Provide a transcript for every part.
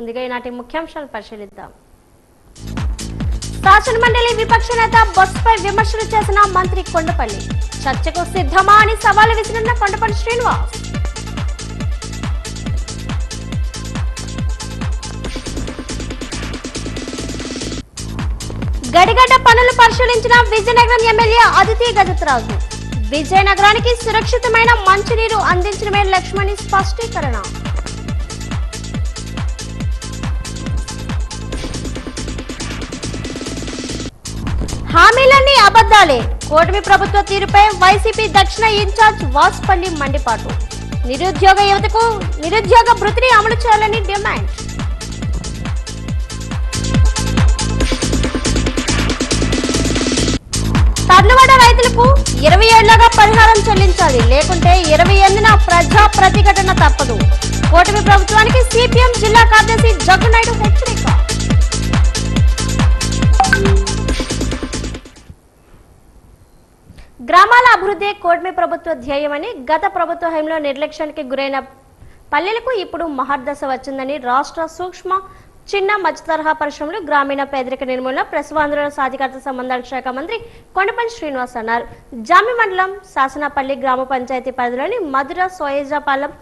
ముందుగా ఈనాటి ముఖ్యాంశాలు పరిశీలిద్దాం. శాసన మండలి విపక్ష నేత బొత్సపై విమర్శలు చేసిన మంత్రి కొండపల్లి. చర్చకు సిద్ధమా అని సవాలు విసిరిన కొండపల్లి శ్రీనివాస్. గడిగడ్డ పనులు పరిశీలించిన విజయనగరం ఎమ్మెల్యే అదితి గజపతిరాజు. విజయనగరానికి సురక్షితమైన మంచినీరు అందించడమే లక్ష్మణి స్పష్టీకరణ. హామీలన్నీ అబద్ధాలే. కూటమి ప్రభుత్వ తీరుపై వైసీపీ దక్షిణ ఇన్ఛార్జ్ వాసుపల్లి మండిపాటు. నిరుద్యోగ యువతకు నిరుద్యోగ భృతిని అమలు చేయాలని డిమాండ్. తర్లువాడ రైతులకు 20 ఏళ్లుగా పరిహారం చెల్లించాలి, లేకుంటే 28న ప్రజా ప్రతిఘటన తప్పదు. కూటమి ప్రభుత్వానికి సిపిఎం జిల్లా కార్యదర్శి జగ్గునాయుడు హెచ్చరిక. గ్రామాల అభివృద్ధి కూటమి ప్రభుత్వ ధ్యేయమని, గత ప్రభుత్వ హయాంలో నిర్లక్ష్యానికి గురైన పల్లెలకు ఇప్పుడు మహర్దశ వచ్చిందని రాష్ట్ర సూక్ష్మ చిన్న మధ్య తరహా పరిశ్రమలు గ్రామీణ పేదరిక నిర్మూలన ప్రసవాంధ్రుల సాధికారత సంబంధాల శాఖ మంత్రి కొండపల్లి శ్రీనివాస్ అన్నారు. జామి మండలం శాసనపల్లి గ్రామ పంచాయతీ పరిధిలోని మధుర సోయేజాపాలెం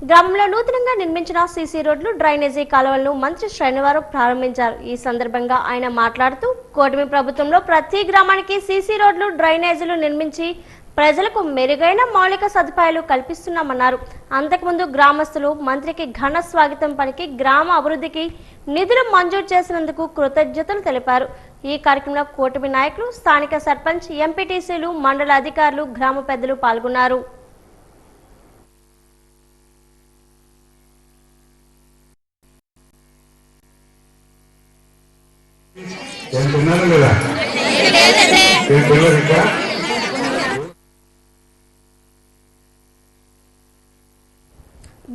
గ్రామంలో నూతనంగా నిర్మించిన సీసీ రోడ్లు, డ్రైనేజీ కాలువలను మంత్రి శనివారం ప్రారంభించారు. ఈ సందర్భంగా ఆయన మాట్లాడుతూ కూటమి ప్రభుత్వంలో ప్రతి గ్రామానికి సీసీ రోడ్లు, డ్రైనేజీలు నిర్మించి ప్రజలకు మెరుగైన మౌలిక సదుపాయాలు కల్పిస్తున్నామన్నారు. అంతకుముందు గ్రామస్తులు మంత్రికి ఘన స్వాగతం పలికి గ్రామ అభివృద్ధికి నిధులు మంజూరు చేసినందుకు కృతజ్ఞతలు తెలిపారు. ఈ కార్యక్రమంలో కూటమి నాయకులు, స్థానిక సర్పంచ్, ఎంపీటీసీలు, మండల అధికారులు, గ్రామ పెద్దలు పాల్గొన్నారు.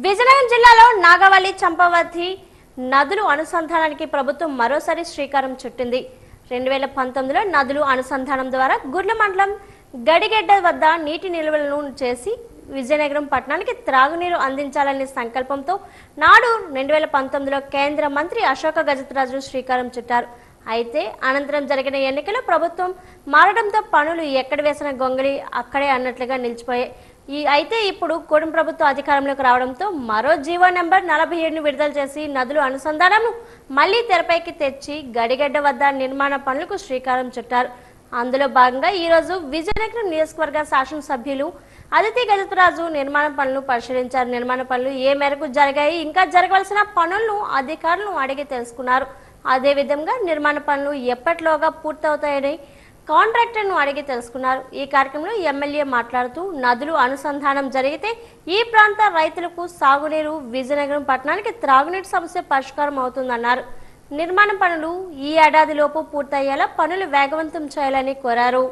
విజయనగరం జిల్లాలో నాగవల్లి, చంపావతి నదులు అనుసంధానానికి ప్రభుత్వం మరోసారి శ్రీకారం చుట్టింది. 2019లో నదులు అనుసంధానం ద్వారా గుర్ల మండలం గడిగెడ్డ వద్ద నీటి నిల్వలను చేసి విజయనగరం పట్టణానికి త్రాగునీరు అందించాలనే సంకల్పంతో నాడు 2019లో కేంద్ర మంత్రి అశోక గజపతిరాజు శ్రీకారం చుట్టారు. అయితే అనంతరం జరిగిన ఎన్నికల్లో ప్రభుత్వం మారడంతో పనులు ఎక్కడ వేసిన గొంగళి అక్కడే అన్నట్లుగా నిలిచిపోయాయి. అయితే ఇప్పుడు కూటమి ప్రభుత్వం అధికారంలోకి రావడంతో మరో జీవో నెంబర్ 47ను విడుదల చేసి నదుల అనుసంధానం మళ్లీ తెరపైకి తెచ్చి గడిగడ్డ వద్ద నిర్మాణ పనులకు శ్రీకారం చుట్టారు. అందులో భాగంగా ఈ రోజు విజయనగరం నియోజకవర్గ శాసనసభ్యులు అదితి గజపతిరాజు నిర్మాణ పనులను పరిశీలించారు. నిర్మాణ పనులు ఏ మేరకు జరిగాయి, ఇంకా జరగవలసిన పనులను అధికారులను అడిగి తెలుసుకున్నారు. అదేవిధంగా నిర్మాణ పనులు ఎప్పటిలోగా పూర్తవుతాయని కాంట్రాక్టర్ను అడిగి తెలుసుకున్నారు. ఈ కార్యక్రమంలో ఎమ్మెల్యే మాట్లాడుతూ నదులు అనుసంధానం జరిగితే ఈ ప్రాంత రైతులకు సాగునీరు, విజయనగరం పట్టణానికి త్రాగునీటి సమస్య పరిష్కారం అవుతుందన్నారు. నిర్మాణ పనులు ఈ ఏడాదిలోపు పూర్తయ్యేలా పనులు వేగవంతం చేయాలని కోరారు.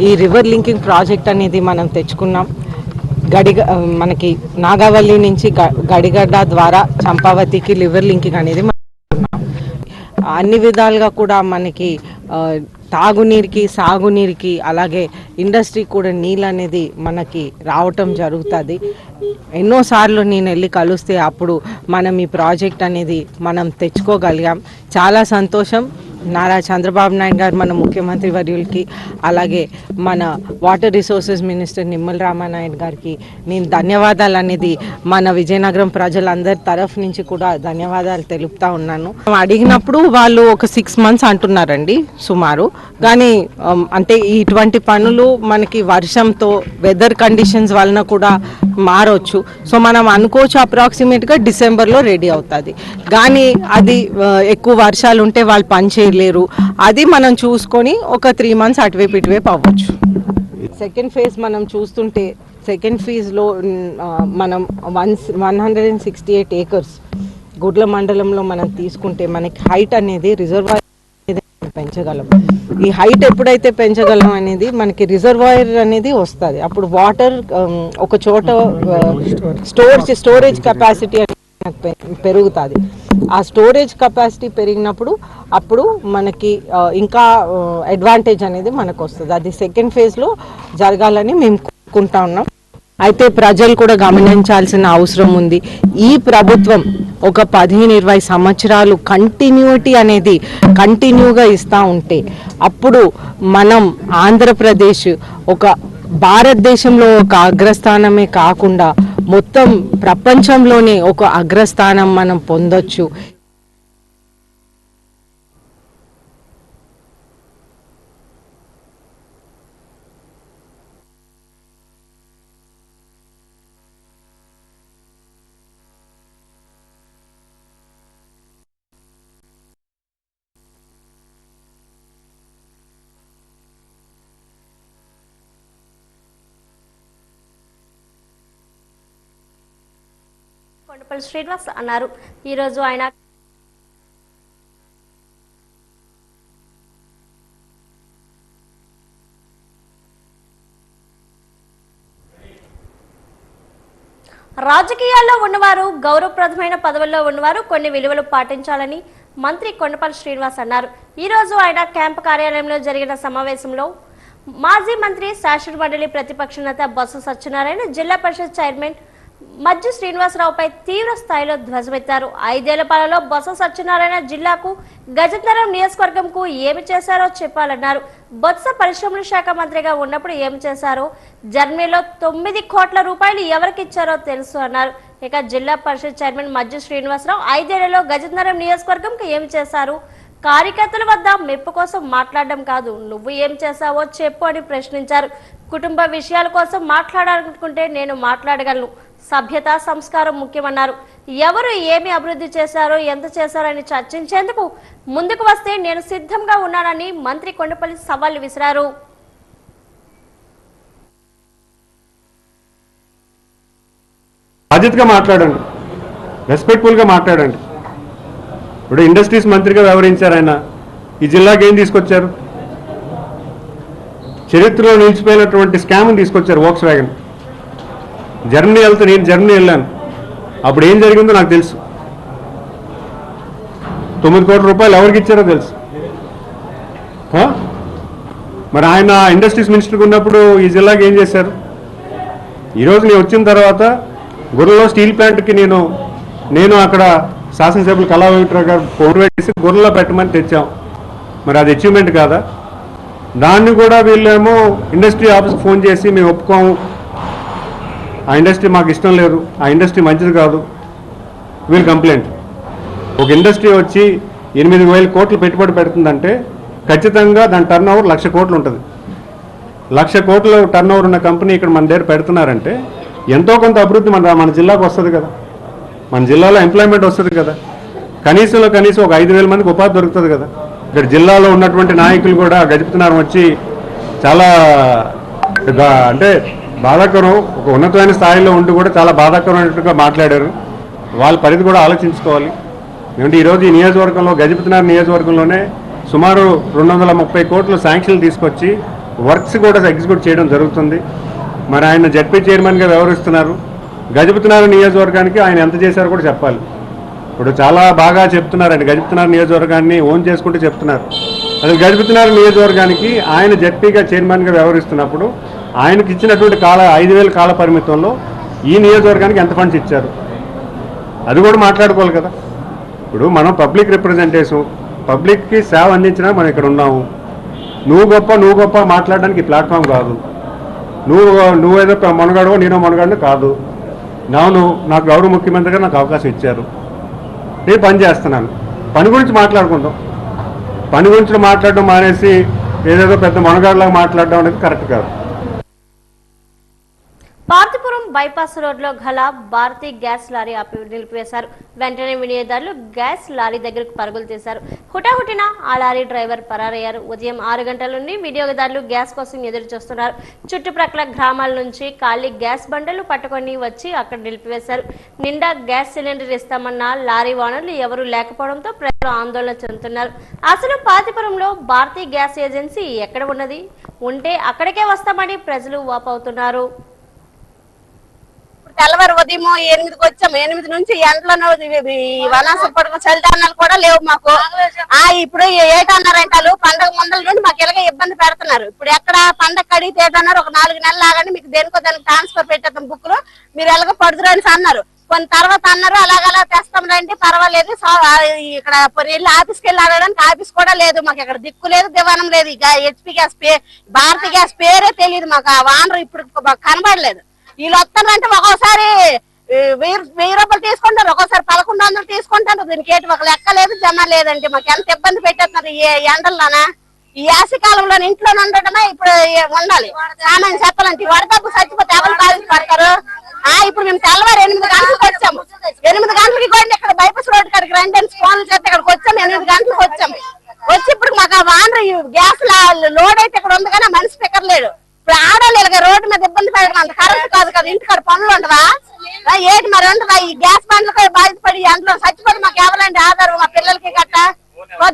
ఈ రివర్ లింకింగ్ ప్రాజెక్ట్ అనేది మనం తెచ్చుకున్నాం. మనకి నాగవల్లి నుంచి గడిగడ్డ ద్వారా చంపావతికి రివర్ లింకింగ్ అనేది అన్ని విధాలుగా కూడా మనకి తాగునీరుకి, సాగునీరుకి, అలాగే ఇండస్ట్రీ కూడా నీళ్ళు అనేది మనకి రావటం జరుగుతుంది. ఎన్నోసార్లు నేను వెళ్ళి కలిస్తే అప్పుడు మనం ఈ ప్రాజెక్ట్ అనేది మనం తెచ్చుకోగలిగాం. చాలా సంతోషం. నారా చంద్రబాబు నాయుడు గారు మన ముఖ్యమంత్రి వర్యులకి, అలాగే మన water resources minister Nimmala Ramanaidu గారికి నేను ధన్యవాదాలు అనేది మన విజయనగరం ప్రజలందరి తరఫు నుంచి కూడా ధన్యవాదాలు తెలుపుతా ఉన్నాను. అడిగినప్పుడు వాళ్ళు ఒక 6 months అంటున్నారండి సుమారు. కానీ అంటే ఇటువంటి పనులు మనకి వర్షంతో, వెదర్ కండిషన్స్ వలన కూడా మారొచ్చు. సో మనం అనుకోవచ్చు అప్రాక్సిమేట్గా డిసెంబర్లో రెడీ అవుతుంది. కానీ అది ఎక్కువ వర్షాలు ఉంటే వాళ్ళు పని చేయలేరు. అది మనం చూసుకొని ఒక 3 months అటువైపు ఇటువైపు అవ్వచ్చు. సెకండ్ ఫేజ్ మనం చూస్తుంటే సెకండ్ ఫేజ్లో మనం 168 acres గుడ్ల మండలంలో మనం తీసుకుంటే మనకి హైట్ అనేది రిజర్వాయర్ పెంచగలం. ఈ హైట్ ఎప్పుడైతే పెంచగలం అనేది మనకి రిజర్వాయర్ అనేది వస్తుంది. అప్పుడు వాటర్ ఒక చోట స్టోరేజ్ కెపాసిటీ పెరుగుతుంది. ఆ స్టోరేజ్ కెపాసిటీ పెరిగినప్పుడు అప్పుడు మనకి ఇంకా అడ్వాంటేజ్ అనేది మనకు వస్తుంది. అది సెకండ్ ఫేజ్లో జరగాలని మేము కోరుకుంటా ఉన్నాం. అయితే ప్రజలు కూడా గమనించాల్సిన అవసరం ఉంది. ఈ ప్రభుత్వం ఒక 15-20 సంవత్సరాలు కంటిన్యూటీ అనేది కంటిన్యూగా ఇస్తూ ఉంటే అప్పుడు మనం ఆంధ్రప్రదేశ్ ఒక భారతదేశంలో ఒక అగ్రస్థానమే కాకుండా మొత్తం ప్రపంచంలోనే ఒక అగ్రస్థానం మనం పొందొచ్చు. కొండపల్లి శ్రీనివాస్ అన్నారు. ఈరోజు ఆయన రాజకీయాల్లో ఉన్నవారు, గౌరవప్రదమైన పదవుల్లో ఉన్నవారు కొన్ని విలువలు పాటించాలని మంత్రి కొండపల్లి శ్రీనివాస్ అన్నారు. ఈరోజు ఆయన క్యాంపు కార్యాలయంలో జరిగిన సమావేశంలో మాజీ మంత్రి శాసన మండలి ప్రతిపక్ష నేత బొత్స సత్యనారాయణ, జిల్లా పరిషత్ చైర్మన్ మజ్జు శ్రీనివాసరావుపై తీవ్ర స్థాయిలో ధ్వజమెత్తారు. 5 ఏళ్ల పాలలో బొత్స సత్యనారాయణ జిల్లాకు, గజనగరం నియోజకవర్గంకు ఏమి చేశారో చెప్పాలన్నారు. బొత్స పరిశ్రమల శాఖ మంత్రిగా ఉన్నప్పుడు ఏమి చేశారో, జర్మనీలో 9 కోట్ల రూపాయలు ఎవరికి ఇచ్చారో తెలుసు అన్నారు. ఇక జిల్లా పరిషత్ చైర్మన్ మజ్జు శ్రీనివాసరావు 5 ఏళ్లలో గజనగరం నియోజకవర్గంకు ఏమి చేశారు, కార్యకర్తల వద్ద మెప్పు కోసం మాట్లాడడం కాదు, నువ్వు ఏం చేశావో చెప్పు అని ప్రశ్నించారు. కుటుంబ విషయాల కోసం మాట్లాడాలనుకుంటే నేను మాట్లాడగలను, సభ్యత సంస్కారం ముఖ్యమన్నారు. ఎవరు ఏమి అభివృద్ధి చేశారో, ఎంత చేశారని చర్చించేందుకు ముందుకు వస్తే నేను సిద్ధంగా ఉన్నానని మంత్రి కొండపల్లి సవాల్ విసిరారు. బాధ్యతగా మాట్లాడండి, రెస్పెక్ట్ఫుల్గా మాట్లాడండి. ఇప్పుడు ఇండస్ట్రీస్ మంత్రిగా వ్యవహరించారు ఆయన. ఈ జిల్లాకి ఏం తీసుకొచ్చారు? చరిత్రలో నిలిచిపోయినటువంటి స్కామ్ని తీసుకొచ్చారు, వోక్స్ వ్యాగన్. నేను జర్మనీ వెళ్ళాను, అప్పుడు ఏం జరిగిందో నాకు తెలుసు. 9 కోట్ల రూపాయలు ఎవరికి ఇచ్చారో తెలుసు. మరి ఆయన ఇండస్ట్రీస్ మినిస్టర్గా ఉన్నప్పుడు ఈ జిల్లాకి ఏం చేశారు? ఈరోజు నేను వచ్చిన తర్వాత గుర్రలో స్టీల్ ప్లాంట్కి నేను అక్కడ శాసనసభ్యులు కళా వెంకటరావు గారు ఫోన్ వేసి గుర్రలో పెట్టమని తెచ్చాం. మరి అది అచీవ్మెంట్ కాదా? దాన్ని కూడా వీళ్ళేమో ఇండస్ట్రీ ఆఫీస్కి ఫోన్ చేసి మేము ఒప్పుకోము, ఆ ఇండస్ట్రీ మాకు ఇష్టం లేదు, ఆ ఇండస్ట్రీ మంచిది కాదు, వీళ్ళు కంప్లైంట్. ఒక ఇండస్ట్రీ వచ్చి 8,000 కోట్లు పెట్టుబడి పెడుతుందంటే ఖచ్చితంగా దాని టర్న్ ఓవర్ 1,00,000 కోట్లు ఉంటుంది. 1,00,000 కోట్ల టర్న్ ఓవర్ ఉన్న కంపెనీ ఇక్కడ మన దగ్గర పెడుతున్నారంటే ఎంతో కొంత అభివృద్ధి మన జిల్లాకు వస్తుంది కదా, మన జిల్లాలో ఎంప్లాయ్మెంట్ వస్తుంది కదా, కనీసం ఒక 5,000 మందికి ఉపాధి దొరుకుతుంది కదా. ఇక్కడ జిల్లాలో ఉన్నటువంటి నాయకులు కూడా గజపతినగరం వచ్చి చాలా అంటే బాధాకరం, ఒక ఉన్నతమైన స్థాయిలో ఉండి కూడా చాలా బాధాకరమైనట్టుగా మాట్లాడారు. వాళ్ళ పరిధి కూడా ఆలోచించుకోవాలి. ఎందుకంటే ఈరోజు ఈ నియోజకవర్గంలో, గజపతినగరం నియోజకవర్గంలోనే సుమారు 230 కోట్లు శాంక్షన్లు తీసుకొచ్చి వర్క్స్ కూడా ఎగ్జిక్యూట్ చేయడం జరుగుతుంది. మరి ఆయన జడ్పీ చైర్మన్గా వ్యవహరిస్తున్నారు. గజపతినగరం నియోజకవర్గానికి ఆయన ఎంత చేశారో కూడా చెప్పాలి. ఇప్పుడు చాలా బాగా చెప్తున్నారండి, గజపతినగరం నియోజకవర్గాన్ని ఓన్ చేసుకుంటూ చెప్తున్నారు. అసలు గజపతినగరం నియోజకవర్గానికి ఆయన జడ్పీగా చైర్మన్గా వ్యవహరిస్తున్నప్పుడు ఆయనకి ఇచ్చినటువంటి 5,000 కాల పరిమితంలో ఈ నియోజకవర్గానికి ఎంత ఫండ్స్ ఇచ్చారు, అది కూడా మాట్లాడుకోవాలి కదా. ఇప్పుడు మనం పబ్లిక్ రిప్రజెంటేషన్, పబ్లిక్కి సేవ అందించినా మనం ఇక్కడ ఉన్నాము. నువ్వు గొప్ప మాట్లాడడానికి ప్లాట్ఫామ్ కాదు. నువ్వేదో మనగాడో నేనో మనగాడో కాదు. నాకు గౌరవ ముఖ్యమంత్రిగా నాకు అవకాశం ఇచ్చారు, నేను పని చేస్తున్నాను. పని గురించి మాట్లాడుకుందాం. పని గురించి మాట్లాడడం మానేసి ఏదేదో పెద్ద మనగాడలాగా మాట్లాడడం అనేది కరెక్ట్ కాదు. పార్తీపురం బైపాస్ రోడ్లో గల భారతీ గ్యాస్ లారీ నిలిపివేశారు. వెంటనే వినియోగదారులు గ్యాస్ లారీ దగ్గరకు పరుగులు తీశారు. హుటాహుటిన ఆ లారీ డ్రైవర్ పరారయ్యారు. ఉదయం 6 గంటల నుండి వినియోగదారులు గ్యాస్ కోసం ఎదురు చూస్తున్నారు. చుట్టుప్రక్కల గ్రామాల నుంచి ఖాళీ గ్యాస్ బండలు పట్టుకొని వచ్చి అక్కడ నిలిపివేశారు. నిండా గ్యాస్ సిలిండర్ ఇస్తామన్న లారీ ఓనర్లు ఎవరూ లేకపోవడంతో ప్రజలు ఆందోళన చెందుతున్నారు. అసలు పాతిపురంలో భారతీ గ్యాస్ ఏజెన్సీ ఎక్కడ ఉన్నది? ఉంటే అక్కడికే వస్తామని ప్రజలు వాపోతున్నారు. తెల్లవారు ఉదయం 8కి వచ్చాము. 8 నుంచి ఎండలో వనాస పడక చలిదానాలు కూడా లేవు మాకు. ఇప్పుడు ఏటన్నారంటారు పండగ ముందల నుండి మాకు ఇలాగే ఇబ్బంది పెడుతున్నారు. ఇప్పుడు ఎక్కడ పండగ కడిగితే ఏటన్నారు, ఒక 4 నెలలు ఆగండి, మీకు దేనికో దానికి ట్రాన్స్ఫర్ పెట్టేద్దాం బుక్లు, మీరు ఎలాగో పడుతురు అని అన్నారు. కొన్ని తర్వాత అన్నారు అలాగలా తెస్తాం రండి పర్వాలేదు, ఇక్కడ వెళ్ళి ఆఫీస్కి వెళ్ళి ఆడడానికి ఆఫీస్ కూడా లేదు మాకు. ఇక్కడ దిక్కు లేదు, దివానం లేదు. ఇక హెచ్పి గ్యాస్ భారతీ గ్యాస్ పేరే తెలియదు మాకు. ఆ వానరు ఇప్పుడు కనబడలేదు. వీళ్ళు వస్తారంటే ఒక్కోసారి 1000 రూపాయలు తీసుకుంటారు, ఒక్కోసారి 1100 తీసుకుంటారు. దీనికి ఏంటి ఒక లెక్క లేదు, జమ లేదంటే మాకు ఎంత ఇబ్బంది పెట్టేస్తున్నారు ఈ ఎండల్లోనా. ఈ యాసి కాలంలో ఇంట్లో ఉండటమే ఇప్పుడు ఉండాలి. సామాన్య చెప్పాలంటే వడదబ్బు చచ్చిపోతే ఎవరు బాధించబడతారు. ఇప్పుడు మేము తెల్లవారు 8 గంటలకు వచ్చాము. 8 గంటలకి కూడా ఇక్కడ బైపాస్ రోడ్ కాడికి రండి అని ఫోన్లు చేస్తే ఇక్కడికి వచ్చాము. 8 గంటలకు వచ్చాము. వచ్చి ఇప్పుడు మాకు ఆ వానర్ గ్యాస్ లోడ్ అయితే ఇక్కడ ఉంది కానీ మనిషి స్పీకర్ లేడు. ఇప్పుడు ఆడవాళ్ళు రోడ్డు మీద ఇబ్బంది పడడం అంత కరెక్ట్ కాదు కదా. ఇంటికాడ పనులు ఉండవా ఏంటి మరి ఉండవా? ఈ గ్యాస్ బండ్లకు బాధితపడి అందులో చచ్చిపోయి మాకు ఎవరండి ఆధారం? మా పిల్లలకి గట్ట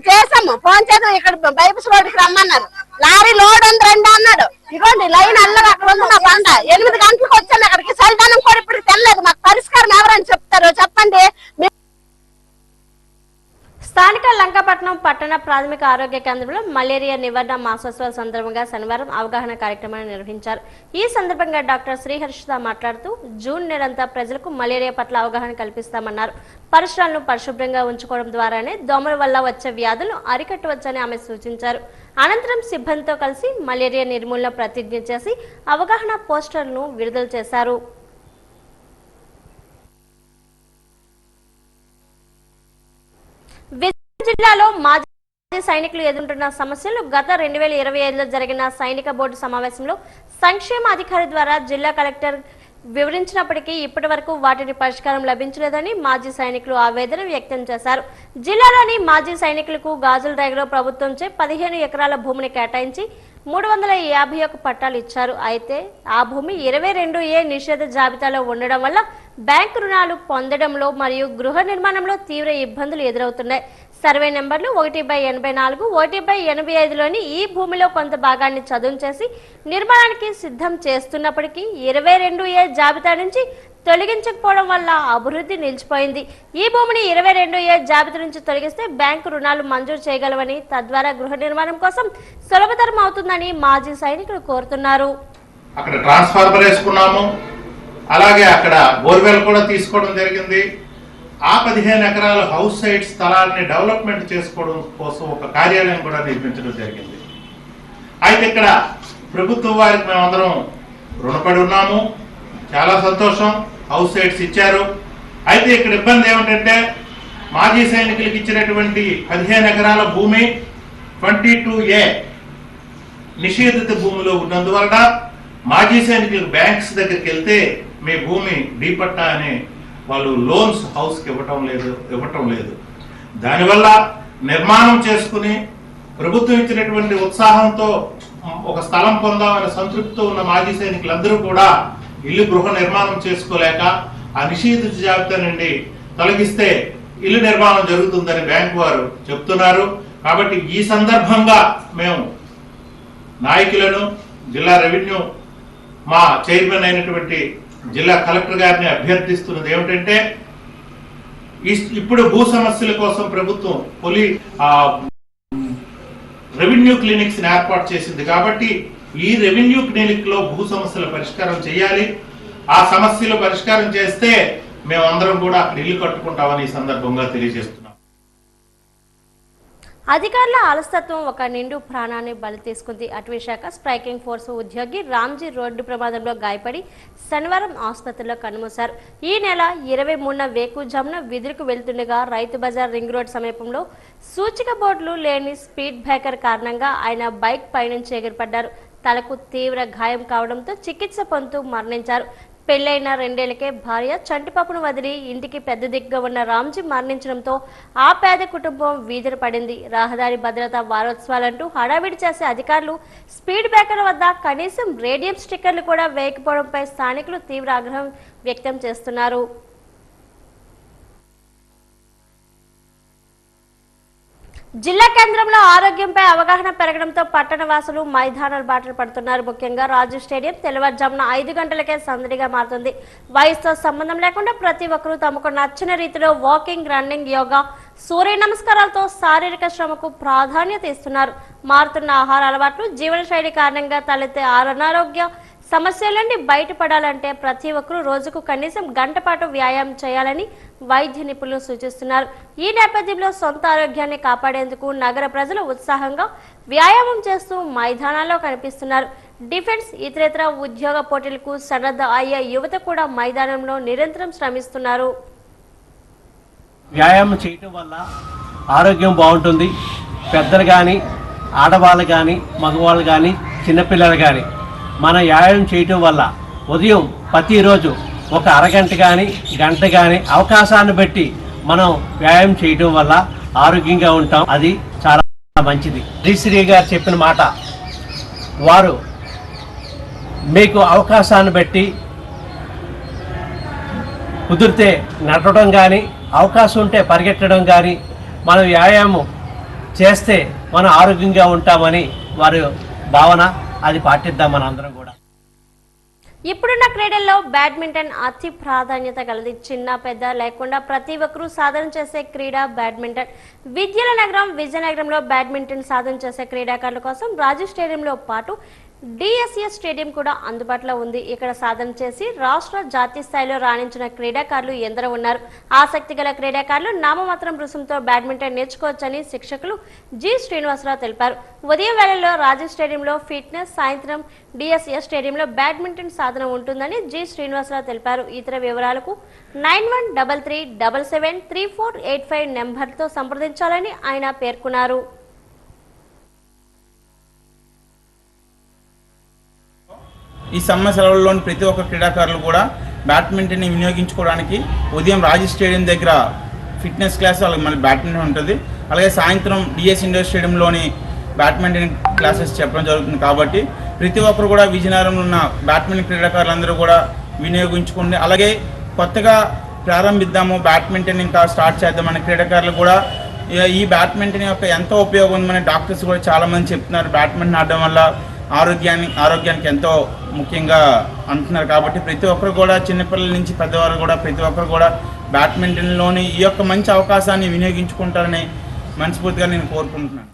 చేసాము. ఫోన్ చేద్దాం ఇక్కడ బైపాస్ రోడ్డుకి రమ్మన్నారు. లారీ లోడ్ ఉంది రండి అన్నాడు. ఇదిగోండి లైన్ అల్లగా అక్కడ ఉంది మా బండ. 8 గంటలకు వచ్చాను అక్కడికి. చలిదానం కూడా ఇప్పుడు తెల్లలేదు. మాకు పరిష్కారం ఎవరని చెప్తారు చెప్పండి. స్థానిక లంకపట్నం పట్టణ ప్రాథమిక ఆరోగ్య కేంద్రంలో మలేరియా నివారణ మాసోత్సవ సందర్భంగా శనివారం అవగాహన కార్యక్రమాన్ని నిర్వహించారు. ఈ సందర్భంగా డాక్టర్ శ్రీహర్షిత మాట్లాడుతూ జూన్ నెలంతా ప్రజలకు మలేరియా పట్ల అవగాహన కల్పిస్తామన్నారు. పరిసరాలను పరిశుభ్రంగా ఉంచుకోవడం ద్వారానే దోమల వల్ల వచ్చే వ్యాధులను అరికట్టవచ్చని ఆమె సూచించారు. అనంతరం సిబ్బందితో కలిసి మలేరియా నిర్మూలన ప్రతిజ్ఞ చేసి అవగాహన పోస్టర్లను విడుదల చేశారు. జిల్లాలో మాజీ సైనికులు ఎదుర్కొంటున్న సమస్యలు గత 2025లో జరిగిన సైనిక బోర్డు సమావేశంలో సంక్షేమ అధికారి ద్వారా జిల్లా కలెక్టర్ వివరించినప్పటికీ ఇప్పటి వరకు వాటిని పరిష్కారం లభించలేదని మాజీ సైనికులు ఆవేదన వ్యక్తం చేశారు. జిల్లాలోని మాజీ సైనికులకు గాజుల రేగలో ప్రభుత్వంచే 15 ఎకరాల భూమిని కేటాయించి 351 పట్టాలు ఇచ్చారు. అయితే ఆ భూమి 22A నిషేధ జాబితాలో ఉండడం వల్ల బ్యాంకు రుణాలు పొందడంలో మరియు గృహ నిర్మాణంలో తీవ్ర ఇబ్బందులు ఎదురవుతున్నాయి. సర్వే నెంబర్లు 1/84, 1/85లోని ఈ భూమిలో కొంత భాగాన్ని చదును చేసి నిర్మాణానికి సిద్ధం చేస్తున్నప్పటికీ 22A జాబితా నుంచి తొలగించకపోవడం వల్ల అభివృద్ధి నిలిచిపోయింది. ఈ భూమిని 22A జాబితా నుంచి తొలగిస్తే బ్యాంకు రుణాలు మంజూరు చేయగలవని, తద్వారా గృహ నిర్మాణం కోసం సులభతరం అవుతుందని మాజీ సైనికులు కోరుతున్నారు. అక్కడ ట్రాన్స్ఫార్మర్ వేసుకున్నాము, అలాగే అక్కడ బోర్వెల్ కూడా తీసుకోవడం జరిగింది. ఆ 15 ఎకరాల హౌస్ సైట్ స్థలాన్ని డెవలప్మెంట్ చేసుకోవడం కోసం ఒక కార్యాలయం కూడా నిర్మించడం జరిగింది. అయితే ఇక్కడ ప్రభుత్వం వారికి మేమందరం రుణపడి ఉన్నాము, చాలా సంతోషం. హౌస్ సైట్స్ ఇచ్చారు. అయితే ఇక్కడ ఇబ్బంది ఏమిటంటే మాజీ సైనికులకు ఇచ్చినటువంటి 15 ఎకరాల భూమి 22A నిషేధిత భూమిలో ఉన్నందువలన మాజీ సైనికులకు బ్యాంక్స్ దగ్గరికి వెళ్తే మీ భూమి డీపట్టా అని వాళ్ళు లోన్స్ హౌస్కి ఇవ్వటం లేదు. దానివల్ల నిర్మాణం చేసుకుని ప్రభుత్వం ఇచ్చినటువంటి ఉత్సాహంతో ఒక స్థలం పొందామనే సంతృప్తితో ఉన్న మాజీ సైనికులందరూ కూడా ఇల్లు గృహ నిర్మాణం చేసుకోలేక ఆ నిషేధిత జాబితా నుండి తొలగిస్తే ఇల్లు నిర్మాణం జరుగుతుందని బ్యాంకు వారు చెప్తున్నారు. కాబట్టి ఈ సందర్భంగా మేము నాయకులను, జిల్లా రెవెన్యూ మా చైర్మన్ అయినటువంటి జిల్లా కలెక్టర్ గారిని అభ్యర్థిస్తున్నది ఏమిటంటే ఇప్పుడు భూ సమస్యల కోసం ప్రభుత్వం రెవెన్యూ క్లినిక్స్ ఏర్పాటు చేసింది. కాబట్టి ఈ రెవెన్యూ క్లినిక్ లో భూ సమస్యల పరిష్కారం చేయాలి. ఆ సమస్యలు పరిష్కారం చేస్తే మేమందరం కూడా అక్కడ ఇల్లు కట్టుకుంటామని ఈ సందర్భంగా తెలియజేస్తున్నాం. అధికారుల అలసత్వం ఒక నిండు ప్రాణాన్ని బలి తీసుకుంది. అటవీ శాఖ స్ట్రైకింగ్ ఫోర్స్ ఉద్యోగి రామ్జీ రోడ్డు ప్రమాదంలో గాయపడి శనివారం ఆసుపత్రిలో కన్నుమూశారు. ఈ నెల 23న వేకుజామున విధులకు వెళ్తుండగా రైతు బజార్ రింగ్ రోడ్ సమీపంలో సూచిక బోర్డులు లేని స్పీడ్ బ్రేకర్ కారణంగా ఆయన బైక్ పైనుంచి ఎగిరిపడ్డారు. తలకు తీవ్ర గాయం కావడంతో చికిత్స పొందుతూ మరణించారు. పెళ్లైన 2 ఏళ్లకే భార్య చంటిపాపను వదిలి ఇంటికి పెద్ద దిగ్గుగా ఉన్న రామ్జీ మరణించడంతో ఆ పేద కుటుంబం వీధిన పడింది. రహదారి భద్రతా వారోత్సవాలంటూ హడావిడి చేసే అధికారులు స్పీడ్ బ్రేకర్ల వద్ద కనీసం రేడియం స్టిక్కర్లు కూడా వేయకపోవడంపై స్థానికులు తీవ్ర ఆగ్రహం వ్యక్తం చేస్తున్నారు. జిల్లా కేంద్రంలో ఆరోగ్యంపై అవగాహన పెరగడంతో పట్టణ వాసులు మైదానాలు బాటలు పడుతున్నారు. ముఖ్యంగా రాజు స్టేడియం తెల్లవారుజామున 5 గంటలకే సందడిగా మారుతుంది. వయసుతో సంబంధం లేకుండా ప్రతి ఒక్కరూ తమకు నచ్చిన రీతిలో వాకింగ్, రన్నింగ్, యోగా, సూర్య నమస్కారాలతో శారీరక శ్రమకు ప్రాధాన్యత ఇస్తున్నారు. మారుతున్న ఆహార అలవాట్లు, జీవనశైలి కారణంగా తలెత్తే అనారోగ్య సమస్యల నుండి బయటపడాలంటే ప్రతి ఒక్కరూ రోజుకు కనీసం గంట పాటు వ్యాయామం చేయాలని వైద్య నిపుణులు సూచిస్తున్నారు. ఈ నేపథ్యంలో సొంత ఆరోగ్యాన్ని కాపాడేందుకు నగర ప్రజలు ఉత్సాహంగా వ్యాయామం చేస్తూ మైదానాల్లో కనిపిస్తున్నారు. డిఫెన్స్, ఇతరేతర ఉద్యోగ పోటీలకు సన్నద్ధ అయ్యే యువత కూడా మైదానంలో నిరంతరం శ్రమిస్తున్నారు. వ్యాయామం చేయటం వల్ల ఆరోగ్యం బాగుంటుంది. పెద్దలు కానీ, ఆడవాళ్ళు కానీ, మగవాళ్ళు కానీ, చిన్నపిల్లలు కానీ మన వ్యాయామం చేయటం వల్ల ఉదయం ప్రతిరోజు ఒక అరగంట కానీ, గంట కానీ అవకాశాన్ని బట్టి మనం వ్యాయామం చేయటం వల్ల ఆరోగ్యంగా ఉంటాం. అది చాలా మంచిది. శ్రీశ్రీ గారు చెప్పిన మాట, వారు మీకు అవకాశాన్ని బట్టి కుదిరితే నడవడం కానీ, అవకాశం ఉంటే పరిగెత్తడం కానీ, మనం వ్యాయామం చేస్తే మనం ఆరోగ్యంగా ఉంటామని వారి భావన. అది పాటిద్దాం మనందరం కూడా. ఇప్పుడున్న క్రీడల్లో బ్యాడ్మింటన్ అతి ప్రాధాన్యత కలది. చిన్న పెద్ద లేకుండా ప్రతి ఒక్కరూ సాధన చేసే క్రీడ బ్యాడ్మింటన్. విద్యల నగరం విజయనగరంలో బ్యాడ్మింటన్ సాధన చేసే క్రీడాకారుల కోసం రాజు స్టేడియంలో పాటు డిఎస్ఎస్ స్టేడియం కూడా అందుబాటులో ఉంది. ఇక్కడ సాధన చేసి రాష్ట్ర, జాతీయ స్థాయిలో రాణించిన క్రీడాకారులు ఎందరో ఉన్నారు. ఆసక్తి గల క్రీడాకారులు నామమాత్రం రుసుముతో బ్యాడ్మింటన్ నేర్చుకోవచ్చని శిక్షకులు జి శ్రీనివాసరావు తెలిపారు. ఉదయం వేళల్లో రాజు స్టేడియంలో ఫిట్నెస్, సాయంత్రం డిఎస్ఎస్ స్టేడియంలో బ్యాడ్మింటన్ సాధన ఉంటుందని జి శ్రీనివాసరావు తెలిపారు. ఇతర వివరాలకు 9133773485 నెంబర్తో సంప్రదించాలని ఆయన పేర్కొన్నారు. ఈ సమ్మర్ సెలవుల్లోని ప్రతి ఒక్క క్రీడాకారులు కూడా బ్యాడ్మింటన్ని వినియోగించుకోవడానికి ఉదయం రాజు స్టేడియం దగ్గర ఫిట్నెస్ క్లాస్ వాళ్ళకి మళ్ళీ బ్యాడ్మింటన్ ఉంటుంది. అలాగే సాయంత్రం డిఎస్ ఇండోర్ స్టేడియంలోని బ్యాడ్మింటన్ క్లాసెస్ చెప్పడం జరుగుతుంది. కాబట్టి ప్రతి ఒక్కరు కూడా విజయనగరంలో ఉన్న బ్యాడ్మింటన్ క్రీడాకారులందరూ కూడా వినియోగించుకోండి. అలాగే కొత్తగా ప్రారంభిద్దాము, బ్యాడ్మింటన్ ఇంకా స్టార్ట్ చేద్దామని క్రీడాకారులు కూడా ఈ బ్యాడ్మింటన్ యొక్క ఎంతో ఉపయోగం ఉందని డాక్టర్స్ కూడా చాలామంది చెప్తున్నారు. బ్యాడ్మింటన్ ఆడడం వల్ల ఆరోగ్యానికి ఎంతో ముఖ్యంగా అంటున్నారు. కాబట్టి ప్రతి ఒక్కరు కూడా, చిన్నపిల్లల నుంచి పెద్దవారు కూడా, ప్రతి ఒక్కరు కూడా బ్యాడ్మింటన్లోని ఈ యొక్క మంచి అవకాశాన్ని వినియోగించుకుంటారని మనస్ఫూర్తిగా నేను కోరుకుంటున్నాను.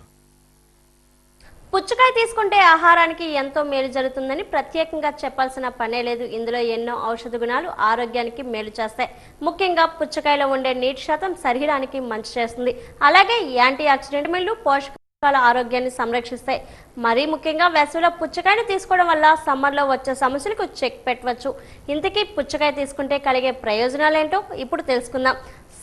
పుచ్చకాయ తీసుకుంటే ఆహారానికి ఎంతో మేలు జరుగుతుందని ప్రత్యేకంగా చెప్పాల్సిన పనే లేదు. ఇందులో ఎన్నో ఔషధ గుణాలు ఆరోగ్యానికి మేలు చేస్తాయి. ముఖ్యంగా పుచ్చకాయలో ఉండే నీటి శాతం శరీరానికి మంచి చేస్తుంది. అలాగే యాంటీ ఆక్సిడెంట్లు, పోషకాల ఆరోగ్యాన్ని సంరక్షిస్తాయి. మరీ ముఖ్యంగా వేసవిలో పుచ్చకాయను తీసుకోవడం వల్ల సమ్మర్లో వచ్చే సమస్యలకు చెక్ పెట్టవచ్చు. ఇంతకీ పుచ్చకాయ తీసుకుంటే కలిగే ప్రయోజనాలేంటో ఇప్పుడు తెలుసుకుందాం.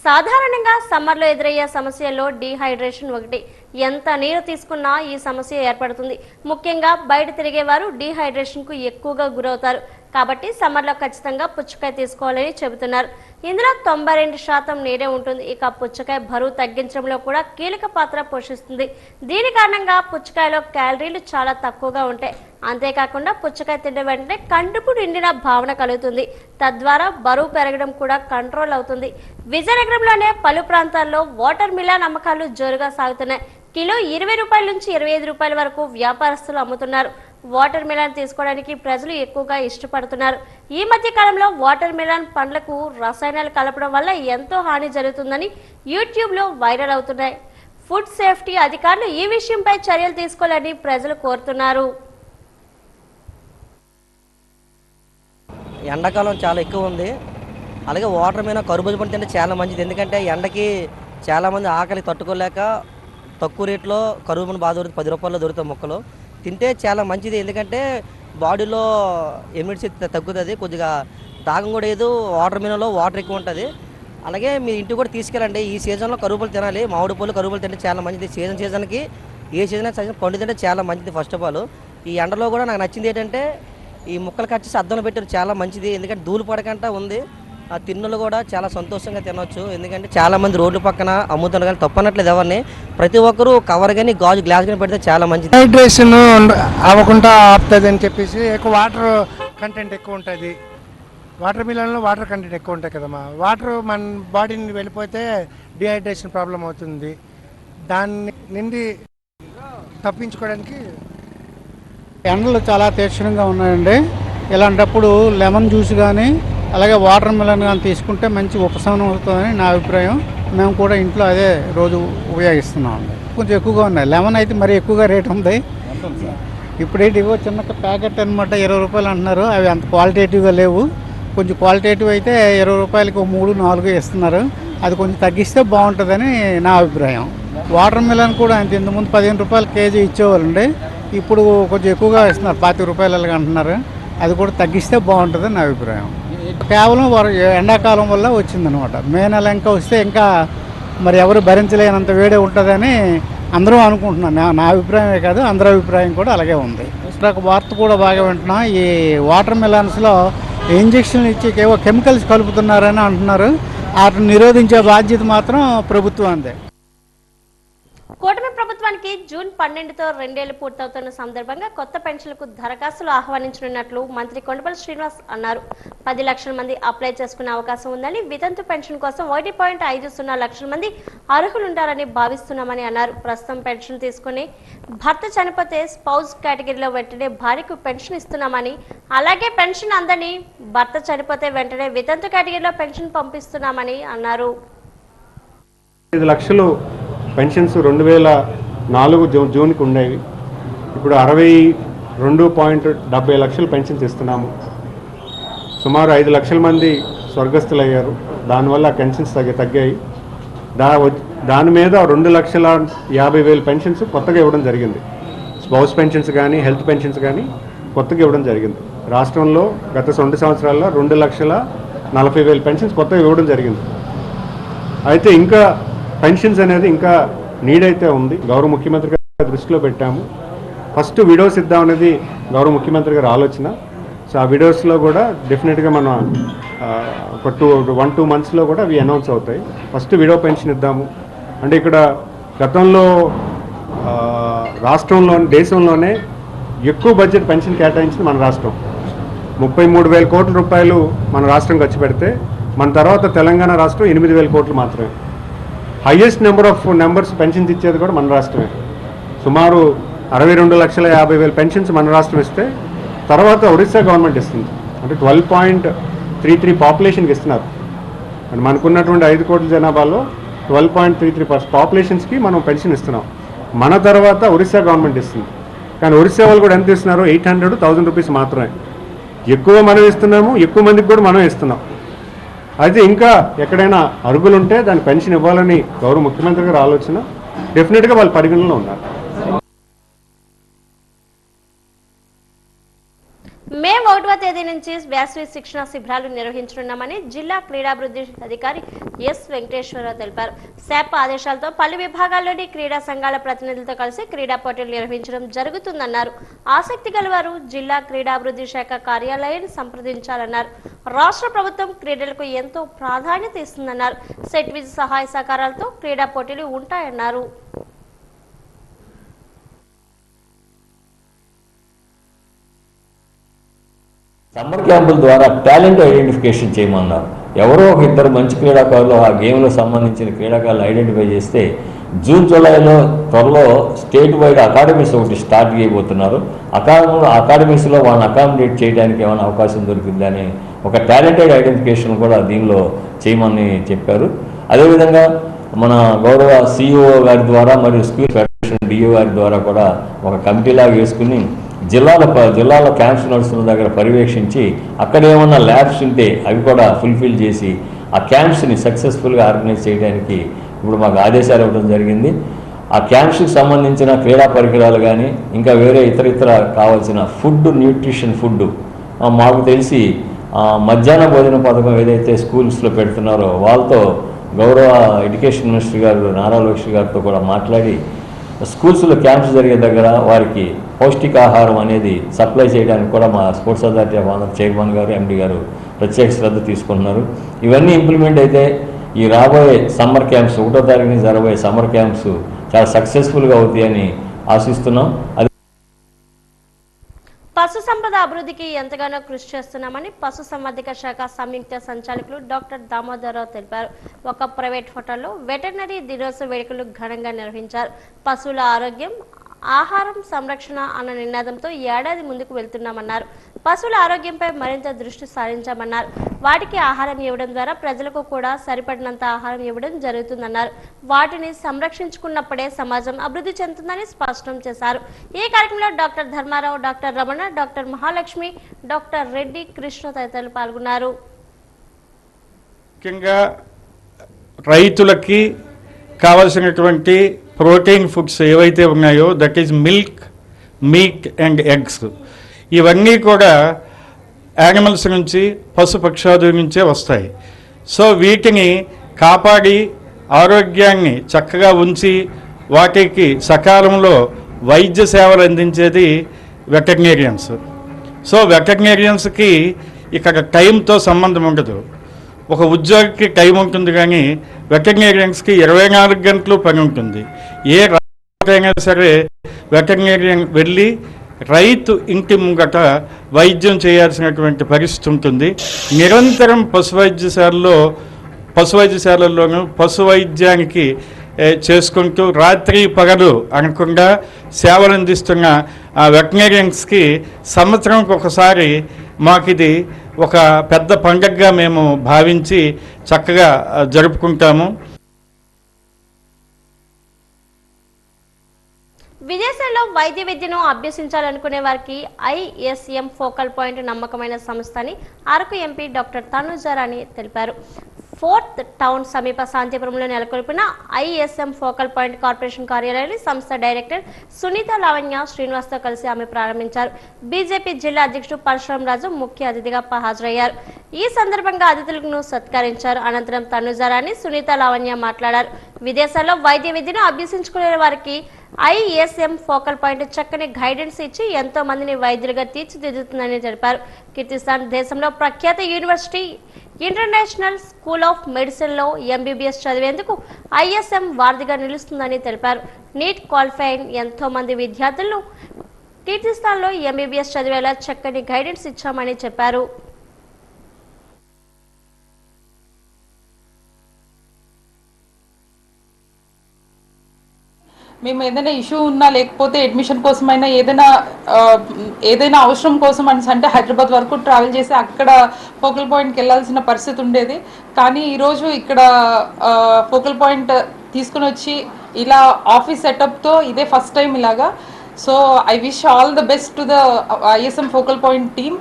సాధారణంగా సమ్మర్లో ఎదురయ్యే సమస్యల్లో డీహైడ్రేషన్ ఒకటి. ఎంత నీరు తీసుకున్నా ఈ సమస్య ఏర్పడుతుంది. ముఖ్యంగా బయట తిరిగేవారు డీహైడ్రేషన్కు ఎక్కువగా గురవుతారు. కాబట్టి సమ్మర్లో ఖచ్చితంగా పుచ్చకాయ తీసుకోవాలని చెబుతున్నారు. ఇందులో 92% నీరే ఉంటుంది. ఇక పుచ్చకాయ బరువు తగ్గించడంలో కూడా కీలక పాత్ర పోషిస్తుంది. దీని కారణంగా పుచ్చకాయలో క్యాలరీలు చాలా తక్కువగా ఉంటాయి. అంతేకాకుండా పుచ్చకాయ తిన్న వెంటనే కడుపు నిండిన భావన కలుగుతుంది. తద్వారా బరువు పెరగడం కూడా కంట్రోల్ అవుతుంది. విజయనగరంలోనే పలు ప్రాంతాల్లో వాటర్ మిలన్ అమ్మకాలు జోరుగా సాగుతున్నాయి. కిలో 20 రూపాయల నుంచి 25 రూపాయల వరకు వ్యాపారస్తులు అమ్ముతున్నారు. వాటర్ మిలన్ తీసుకోవడానికి ప్రజలు ఎక్కువగా ఇష్టపడుతున్నారు. ఈ మధ్య కాలంలో వాటర్ మిలన్ పండ్లకు రసాయనాలు కలపడం వల్ల ఎంతో హాని జరుగుతుందని యూట్యూబ్లో వైరల్ అవుతున్నాయి. ఫుడ్ సేఫ్టీ అధికారులు ఈ విషయంపై చర్యలు తీసుకోవాలని ప్రజలు కోరుతున్నారు. ఎండాకాలం చాలా ఎక్కువ ఉంది. అలాగే వాటర్ మీద కర్బూజ పండు తింటే చాలా మంచిది. ఎందుకంటే ఎండకి చాలామంది ఆకలి తట్టుకోలేక తక్కువ రేట్లో కర్బూజ పండు బాగా దొరుకుతుంది. 10 రూపాయల్లో దొరుకుతాయి మొక్కలు. తింటే చాలా మంచిది. ఎందుకంటే బాడీలో ఇమ్యూనిటీ తగ్గుతుంది. కొద్దిగా దాగం కూడా ఏదో వాటర్ మీనలో వాటర్ ఎక్కువ ఉంటుంది. అలాగే మీరు ఇంటికి కూడా తీసుకెళ్ళండి. ఈ సీజన్లో కరువులు తినాలి. మామిడి పళ్ళు కరువులు తింటే చాలా మంచిది. సీజన్కి ఏ సీజన్ పండు తింటే చాలా మంచిది. ఫస్ట్ ఆఫ్ ఆల్ ఈ ఎండలో కూడా నాకు నచ్చింది ఏంటంటే ఈ ముక్కలు కట్ చేసి అద్దంలో పెట్టారు, చాలా మంచిది. ఎందుకంటే ధూళి పడకుండా ఉంది. ఆ తిన్నులు కూడా చాలా సంతోషంగా తినవచ్చు. ఎందుకంటే చాలా మంది రోడ్ల పక్కన అమ్ముతున్నారు, కానీ తప్పనట్లేదు ఎవరిని. ప్రతి ఒక్కరూ కవర్ కానీ గాజు గ్లాస్ కానీ పెడితే చాలా మంచిది. హైడ్రేషన్ అవ్వకుండా ఆపుతుంది అని చెప్పేసి ఎక్కువ వాటర్ కంటెంట్ ఎక్కువ ఉంటుంది. వాటర్ మిలన్లో వాటర్ కంటెంట్ ఎక్కువ ఉంటాయి కదమ్మా. వాటర్ మన బాడీని వెళ్ళిపోతే డిహైడ్రేషన్ ప్రాబ్లం అవుతుంది. దాన్ని నుండి తప్పించుకోవడానికి ఎండలు చాలా తీక్షణంగా ఉన్నాయండి. ఇలాంటప్పుడు లెమన్ జ్యూస్ కానీ అలాగే వాటర్ మిలన్ కానీ తీసుకుంటే మంచి ఉపశమనం అవుతుందని నా అభిప్రాయం. మేము కూడా ఇంట్లో అదే రోజు ఉపయోగిస్తున్నాం. కొంచెం ఎక్కువగా ఉన్నాయి. లెమన్ అయితే మరి ఎక్కువగా రేట్ ఉంది. ఇప్పుడేంటి ఇవో చిన్న ప్యాకెట్ అనమాట 20 రూపాయలు అంటున్నారు. అవి అంత క్వాలిటేటివ్గా లేవు. కొంచెం క్వాలిటేటివ్ అయితే 20 రూపాయలకి 3-4 ఇస్తున్నారు. అది కొంచెం తగ్గిస్తే బాగుంటుందని నా అభిప్రాయం. వాటర్ మిలన్ కూడా అంత ఇంతకుముందు 15 రూపాయలు కేజీ ఇచ్చేవాళ్ళండి. ఇప్పుడు కొంచెం ఎక్కువగా ఇస్తున్నారు, 25 రూపాయలు అంటున్నారు. అది కూడా తగ్గిస్తే బాగుంటుందని నా అభిప్రాయం. కేవలం ఎండాకాలం వల్ల వచ్చిందనమాట. మే నెల ఇంకా వస్తే ఇంకా మరి ఎవరు భరించలేనంత వేడే ఉంటుందని అందరూ అనుకుంటున్నాను. నా అభిప్రాయమే కాదు, అందరి అభిప్రాయం కూడా అలాగే ఉంది. వార్త కూడా బాగా వింటున్నాం. ఈ వాటర్ మిలన్స్లో ఇంజక్షన్లు ఇచ్చి ఏవో కెమికల్స్ కలుపుతున్నారని అంటున్నారు. వాటిని నిరోధించే బాధ్యత మాత్రం ప్రభుత్వానిదే. కూటమి ప్రభుత్వానికి జూన్ 12తో 2 ఏళ్లు పూర్తవుతున్న సందర్భంగా కొత్త పెన్షన్లకు దరఖాస్తులు ఆహ్వానించనున్నట్లు మంత్రి కొండపల్లి శ్రీనివాస్ అన్నారు. 10 లక్షల మంది అప్లై చేసుకునే అవకాశం ఉందని, వితంతు పెన్షన్ కోసం 1.50 లక్షల మంది అర్హులుంటారని భావిస్తున్నామని అన్నారు. ప్రస్తుతం పెన్షన్ తీసుకుని భర్త చనిపోతే స్పౌజ్ కేటగిరీలో వెంటనే భార్యకు పెన్షన్ ఇస్తున్నామని, అలాగే పెన్షన్ అందని భర్త చనిపోతే వెంటనే వితంతు కేటగిరీలో పెన్షన్ పంపిస్తున్నామని అన్నారు. 5 లక్షలు పెన్షన్స్ 2004 జూన్కి ఉండేవి. ఇప్పుడు 62.70 లక్షలు పెన్షన్స్ ఇస్తున్నాము. సుమారు 5 లక్షల మంది స్వర్గస్థులయ్యారు. దానివల్ల పెన్షన్స్ తగ్గాయి. దాని మీద 2,50,000 పెన్షన్స్ కొత్తగా ఇవ్వడం జరిగింది. స్పౌస్ పెన్షన్స్ కానీ హెల్త్ పెన్షన్స్ కానీ కొత్తగా ఇవ్వడం జరిగింది. రాష్ట్రంలో గత 2 సంవత్సరాల్లో 2,40,000 పెన్షన్స్ కొత్తగా ఇవ్వడం జరిగింది. అయితే ఇంకా పెన్షన్స్ అనేది ఇంకా నీడ్ అయితే ఉంది. గౌరవ ముఖ్యమంత్రి గారి దృష్టిలో పెట్టాము. ఫస్ట్ విడోస్ ఇద్దాం అనేది గౌరవ ముఖ్యమంత్రి గారి ఆలోచన. సో ఆ విడోస్లో కూడా డెఫినెట్గా మనం ఒక 1-2 మంత్స్లో కూడా అవి అనౌన్స్ అవుతాయి. ఫస్ట్ విడో పెన్షన్ ఇద్దాము అంటే ఇక్కడ గతంలో దేశంలోనే ఎక్కువ బడ్జెట్ పెన్షన్ కేటాయించింది మన రాష్ట్రం. 33,000 కోట్ల రూపాయలు మన రాష్ట్రం ఖర్చు పెడితే మన తర్వాత తెలంగాణ రాష్ట్రం 8,000 కోట్లు మాత్రమే. హైయెస్ట్ నెంబర్స్ పెన్షన్స్ ఇచ్చేది కూడా మన రాష్ట్రమే. సుమారు 62,50,000 పెన్షన్స్ మన రాష్ట్రం ఇస్తే తర్వాత ఒరిస్సా గవర్నమెంట్ ఇస్తుంది. అంటే 12.33 పాపులేషన్కి ఇస్తున్నారు. అంటే మనకున్నటువంటి 5 కోట్ల జనాభాలో 12.33 పాపులేషన్స్కి మనం పెన్షన్ ఇస్తున్నాం. మన తర్వాత ఒరిస్సా గవర్నమెంట్ ఇస్తుంది. కానీ ఒరిస్సా వాళ్ళు కూడా ఎంత ఇస్తున్నారు? 800-1,000 రూపీస్ మాత్రమే. ఎక్కువ మనం ఇస్తున్నాము, ఎక్కువ మందికి కూడా మనం ఇస్తున్నాం. అయితే ఇంకా ఎక్కడైనా అర్హులుంటే దాని పెన్షన్ ఇవ్వాలని గౌరవ ముఖ్యమంత్రి గారి ఆలోచన. డెఫినెట్గా వాళ్ళు పరిగణనలో ఉన్నారు. మే 1వ తేదీ నుంచి వేసవి శిక్షణ శిబిరాలు నిర్వహించనున్నామని జిల్లా క్రీడాభివృద్ధి అధికారి ఎస్ వెంకటేశ్వరరావు తెలిపారు. శాప్ ఆదేశాలతో పలు విభాగాల్లోని క్రీడా సంఘాల ప్రతినిధులతో కలిసి క్రీడా పోటీలు నిర్వహించడం జరుగుతుందన్నారు. ఆసక్తి గలవారు జిల్లా క్రీడాభివృద్ధి శాఖ కార్యాలయాన్ని సంప్రదించాలన్నారు. రాష్ట్ర ప్రభుత్వం క్రీడలకు ఎంతో ప్రాధాన్యత ఇస్తుందన్నారు. సెట్ విజ్ సహాయ సహకారాలతో క్రీడా పోటీలు ఉంటాయన్నారు. సమ్మర్ క్యాంపుల ద్వారా టాలెంట్ ఐడెంటిఫికేషన్ చేయమన్నారు. ఎవరో ఒక ఇద్దరు మంచి క్రీడాకారులు ఆ గేమ్లో సంబంధించిన క్రీడాకారులు ఐడెంటిఫై చేస్తే జూన్ జూలైలో త్వరలో స్టేట్ వైడ్ అకాడమీస్ ఒకటి స్టార్ట్ చేయబోతున్నారు. అకాడమీస్లో వాళ్ళని అకామిడేట్ చేయడానికి ఏమైనా అవకాశం దొరికిందని ఒక టాలెంటెడ్ ఐడెంటిఫికేషన్ కూడా దీనిలో చేయమని చెప్పారు. అదేవిధంగా మన గౌరవ సిఇఓ గారి ద్వారా మరియు స్కూల్ ఫెడరేషన్ డిఓ గారి ద్వారా కూడా ఒక కమిటీలాగా వేసుకుని జిల్లాలో క్యాంప్స్ నడుస్తున్న దగ్గర పర్యవేక్షించి అక్కడ ఏమన్నా ల్యాబ్స్ ఉంటే అవి కూడా ఫుల్ఫిల్ చేసి ఆ క్యాంప్స్ని సక్సెస్ఫుల్గా ఆర్గనైజ్ చేయడానికి ఇప్పుడు మాకు ఆదేశాలు ఇవ్వడం జరిగింది. ఆ క్యాంప్స్కి సంబంధించిన క్రీడా పరికరాలు కానీ ఇంకా వేరే ఇతర కావాల్సిన న్యూట్రిషన్ ఫుడ్ మాకు తెలిసి మధ్యాహ్న భోజన పథకం ఏదైతే స్కూల్స్లో పెడుతున్నారో వాళ్ళతో గౌరవ ఎడ్యుకేషన్ మినిస్టర్ గారు నారా లోకేష్ గారితో కూడా మాట్లాడి స్కూల్స్లో క్యాంప్స్ జరిగే దగ్గర వారికి పౌష్టికాహారం అనేది సప్లై చేయడానికి కూడా మా sports authority of Andhra chairman గారు, ఎండి గారు ప్రత్యేక శ్రద్ధ తీసుకుంటున్నారు. ఇవన్నీ ఇంప్లిమెంట్ అయితే ఈ రాబోయే సమ్మర్ క్యాంప్స్, 1వ తారీఖున జరగబోయే సమ్మర్ క్యాంప్స్ చాలా సక్సెస్ఫుల్గా అవుతాయని ఆశిస్తున్నాం. పశు సంపద అభివృద్ధికి ఎంతగానో కృషి చేస్తున్నామని పశుసంవర్ధక శాఖ సంయుక్త సంచాలకులు డాక్టర్ దామోదరరావు తెలిపారు. ఒక ప్రైవేట్ హోటల్లో వెటర్నరీ దినోత్సవ వేడుకలు ఘనంగా నిర్వహించారు. పశువుల ఆరోగ్యం, ఆహారం, సంరక్షణ అన్న నినాదంతో ఏడాది ముందుకు వెళ్తున్నామన్నారు. పశువుల ఆరోగ్యంపై మరింత దృష్టి సారించామన్నారు. వాటికి ఆహారం ఇవ్వడం ద్వారా ప్రజలకు కూడా సరిపడినంత ఆహారం ఇవ్వడం జరుగుతుందన్నారు. వాటిని సంరక్షించుకున్నప్పుడే సమాజం అభివృద్ధి చెందుతుందని స్పష్టం చేశారు. ఈ కార్యక్రమంలో doctor Dharmarao, doctor Ramana, doctor Mahalakshmi, doctor Reddy, Krishna తదితరులు పాల్గొన్నారు. ముఖ్యంగా రైతులకి కావలసినటువంటి ప్రోటీన్ ఫుడ్స్ ఏవైతే ఉన్నాయో, that is milk, meet and eggs, ఇవన్నీ కూడా యానిమల్స్ నుంచి, పశుపక్షాదుల నుంచే వస్తాయి. సో వీటిని కాపాడి ఆరోగ్యాన్ని చక్కగా ఉంచి వాటికి సకాలంలో వైద్య సేవలు అందించేది వెటర్నేరియన్స్. సో వెటర్నేరియన్స్కి ఇక్కడ టైంతో సంబంధం ఉండదు. ఒక ఉద్యోగికి టైం ఉంటుంది, కానీ వెటర్నేరియన్స్కి 24 గంటలు పని ఉంటుంది. ఏ రైతైనా సరే వెటర్నేరియన్ వెళ్ళి రైతు ఇంటి ముంగట వైద్యం చేయాల్సినటువంటి పరిస్థితి ఉంటుంది. నిరంతరం పశువైద్యశాలల్లోనూ పశు వైద్యానికి చేసుకుంటూ రాత్రి పగలు అనకుండా సేవలు అందిస్తున్న ఆ వెటర్నేరియన్స్కి సంవత్సరంకి ఒకసారి మాకిది ఒక పెద్ద పండగగా మేము భావించి చక్కగా జరుపుకుంటాము. విదేశాల్లో వైద్య విద్యను అభ్యసించాలనుకునే వారికి ఐఎస్ఎం ఫోకల్ పాయింట్ నమ్మకమైన సంస్థ అని అరకు ఎంపీ డాక్టర్ తనుజారాణి తెలిపారు. 4th టౌన్ సమీప శాంతిపురంలో నెలకొల్పిన ఐఎస్ఎం ఫోకల్ పాయింట్ కార్పొరేషన్ కార్యాలయాన్ని సంస్థ డైరెక్టర్ సునీత లావణ్య శ్రీనివాస్తో కలిసి ఆమె ప్రారంభించారు. బీజేపీ జిల్లా అధ్యక్షుడు పరశురాం రాజు ముఖ్య అతిథిగా హాజరయ్యారు. ఈ సందర్భంగా అతిథులను సత్కరించారు. అనంతరం తనుజారాణి, సునీత లావణ్య మాట్లాడారు. విదేశాల్లో వైద్య విద్యను అభ్యసించుకునే వారికి ఐఎస్ఎం ఫోకల్ పాయింట్ చక్కని గైడెన్స్ ఇచ్చి ఎంతో మందిని వైద్యులుగా తీర్చిదిద్దుతుందని తెలిపారు. కిర్గిస్థాన్ దేశంలో ప్రఖ్యాత యూనివర్సిటీ ఇంటర్నేషనల్ స్కూల్ ఆఫ్ మెడిసిన్లో ఎంబీబీఎస్ చదివేందుకు ఐఎస్ఎం వారధిగా నిలుస్తుందని తెలిపారు. నీట్ క్వాలిఫై అయిన ఎంతో మంది విద్యార్థులను కిర్గిస్థాన్లో ఎంబీబీఎస్ చదివేలా చక్కని గైడెన్స్ ఇచ్చామని చెప్పారు. మేము ఏదైనా ఇష్యూ ఉన్నా లేకపోతే అడ్మిషన్ కోసమైనా ఏదైనా అవసరం కోసం అంటే హైదరాబాద్ వరకు ట్రావెల్ చేసి అక్కడ ఫోకల్ పాయింట్కి వెళ్ళాల్సిన పరిస్థితి ఉండేది. కానీ ఈరోజు ఇక్కడ ఫోకల్ పాయింట్ తీసుకుని వచ్చి ఇలా ఆఫీస్ సెటప్తో ఇదే ఫస్ట్ టైం ఇలాగా. So I wish all the best to the ISM focal point team.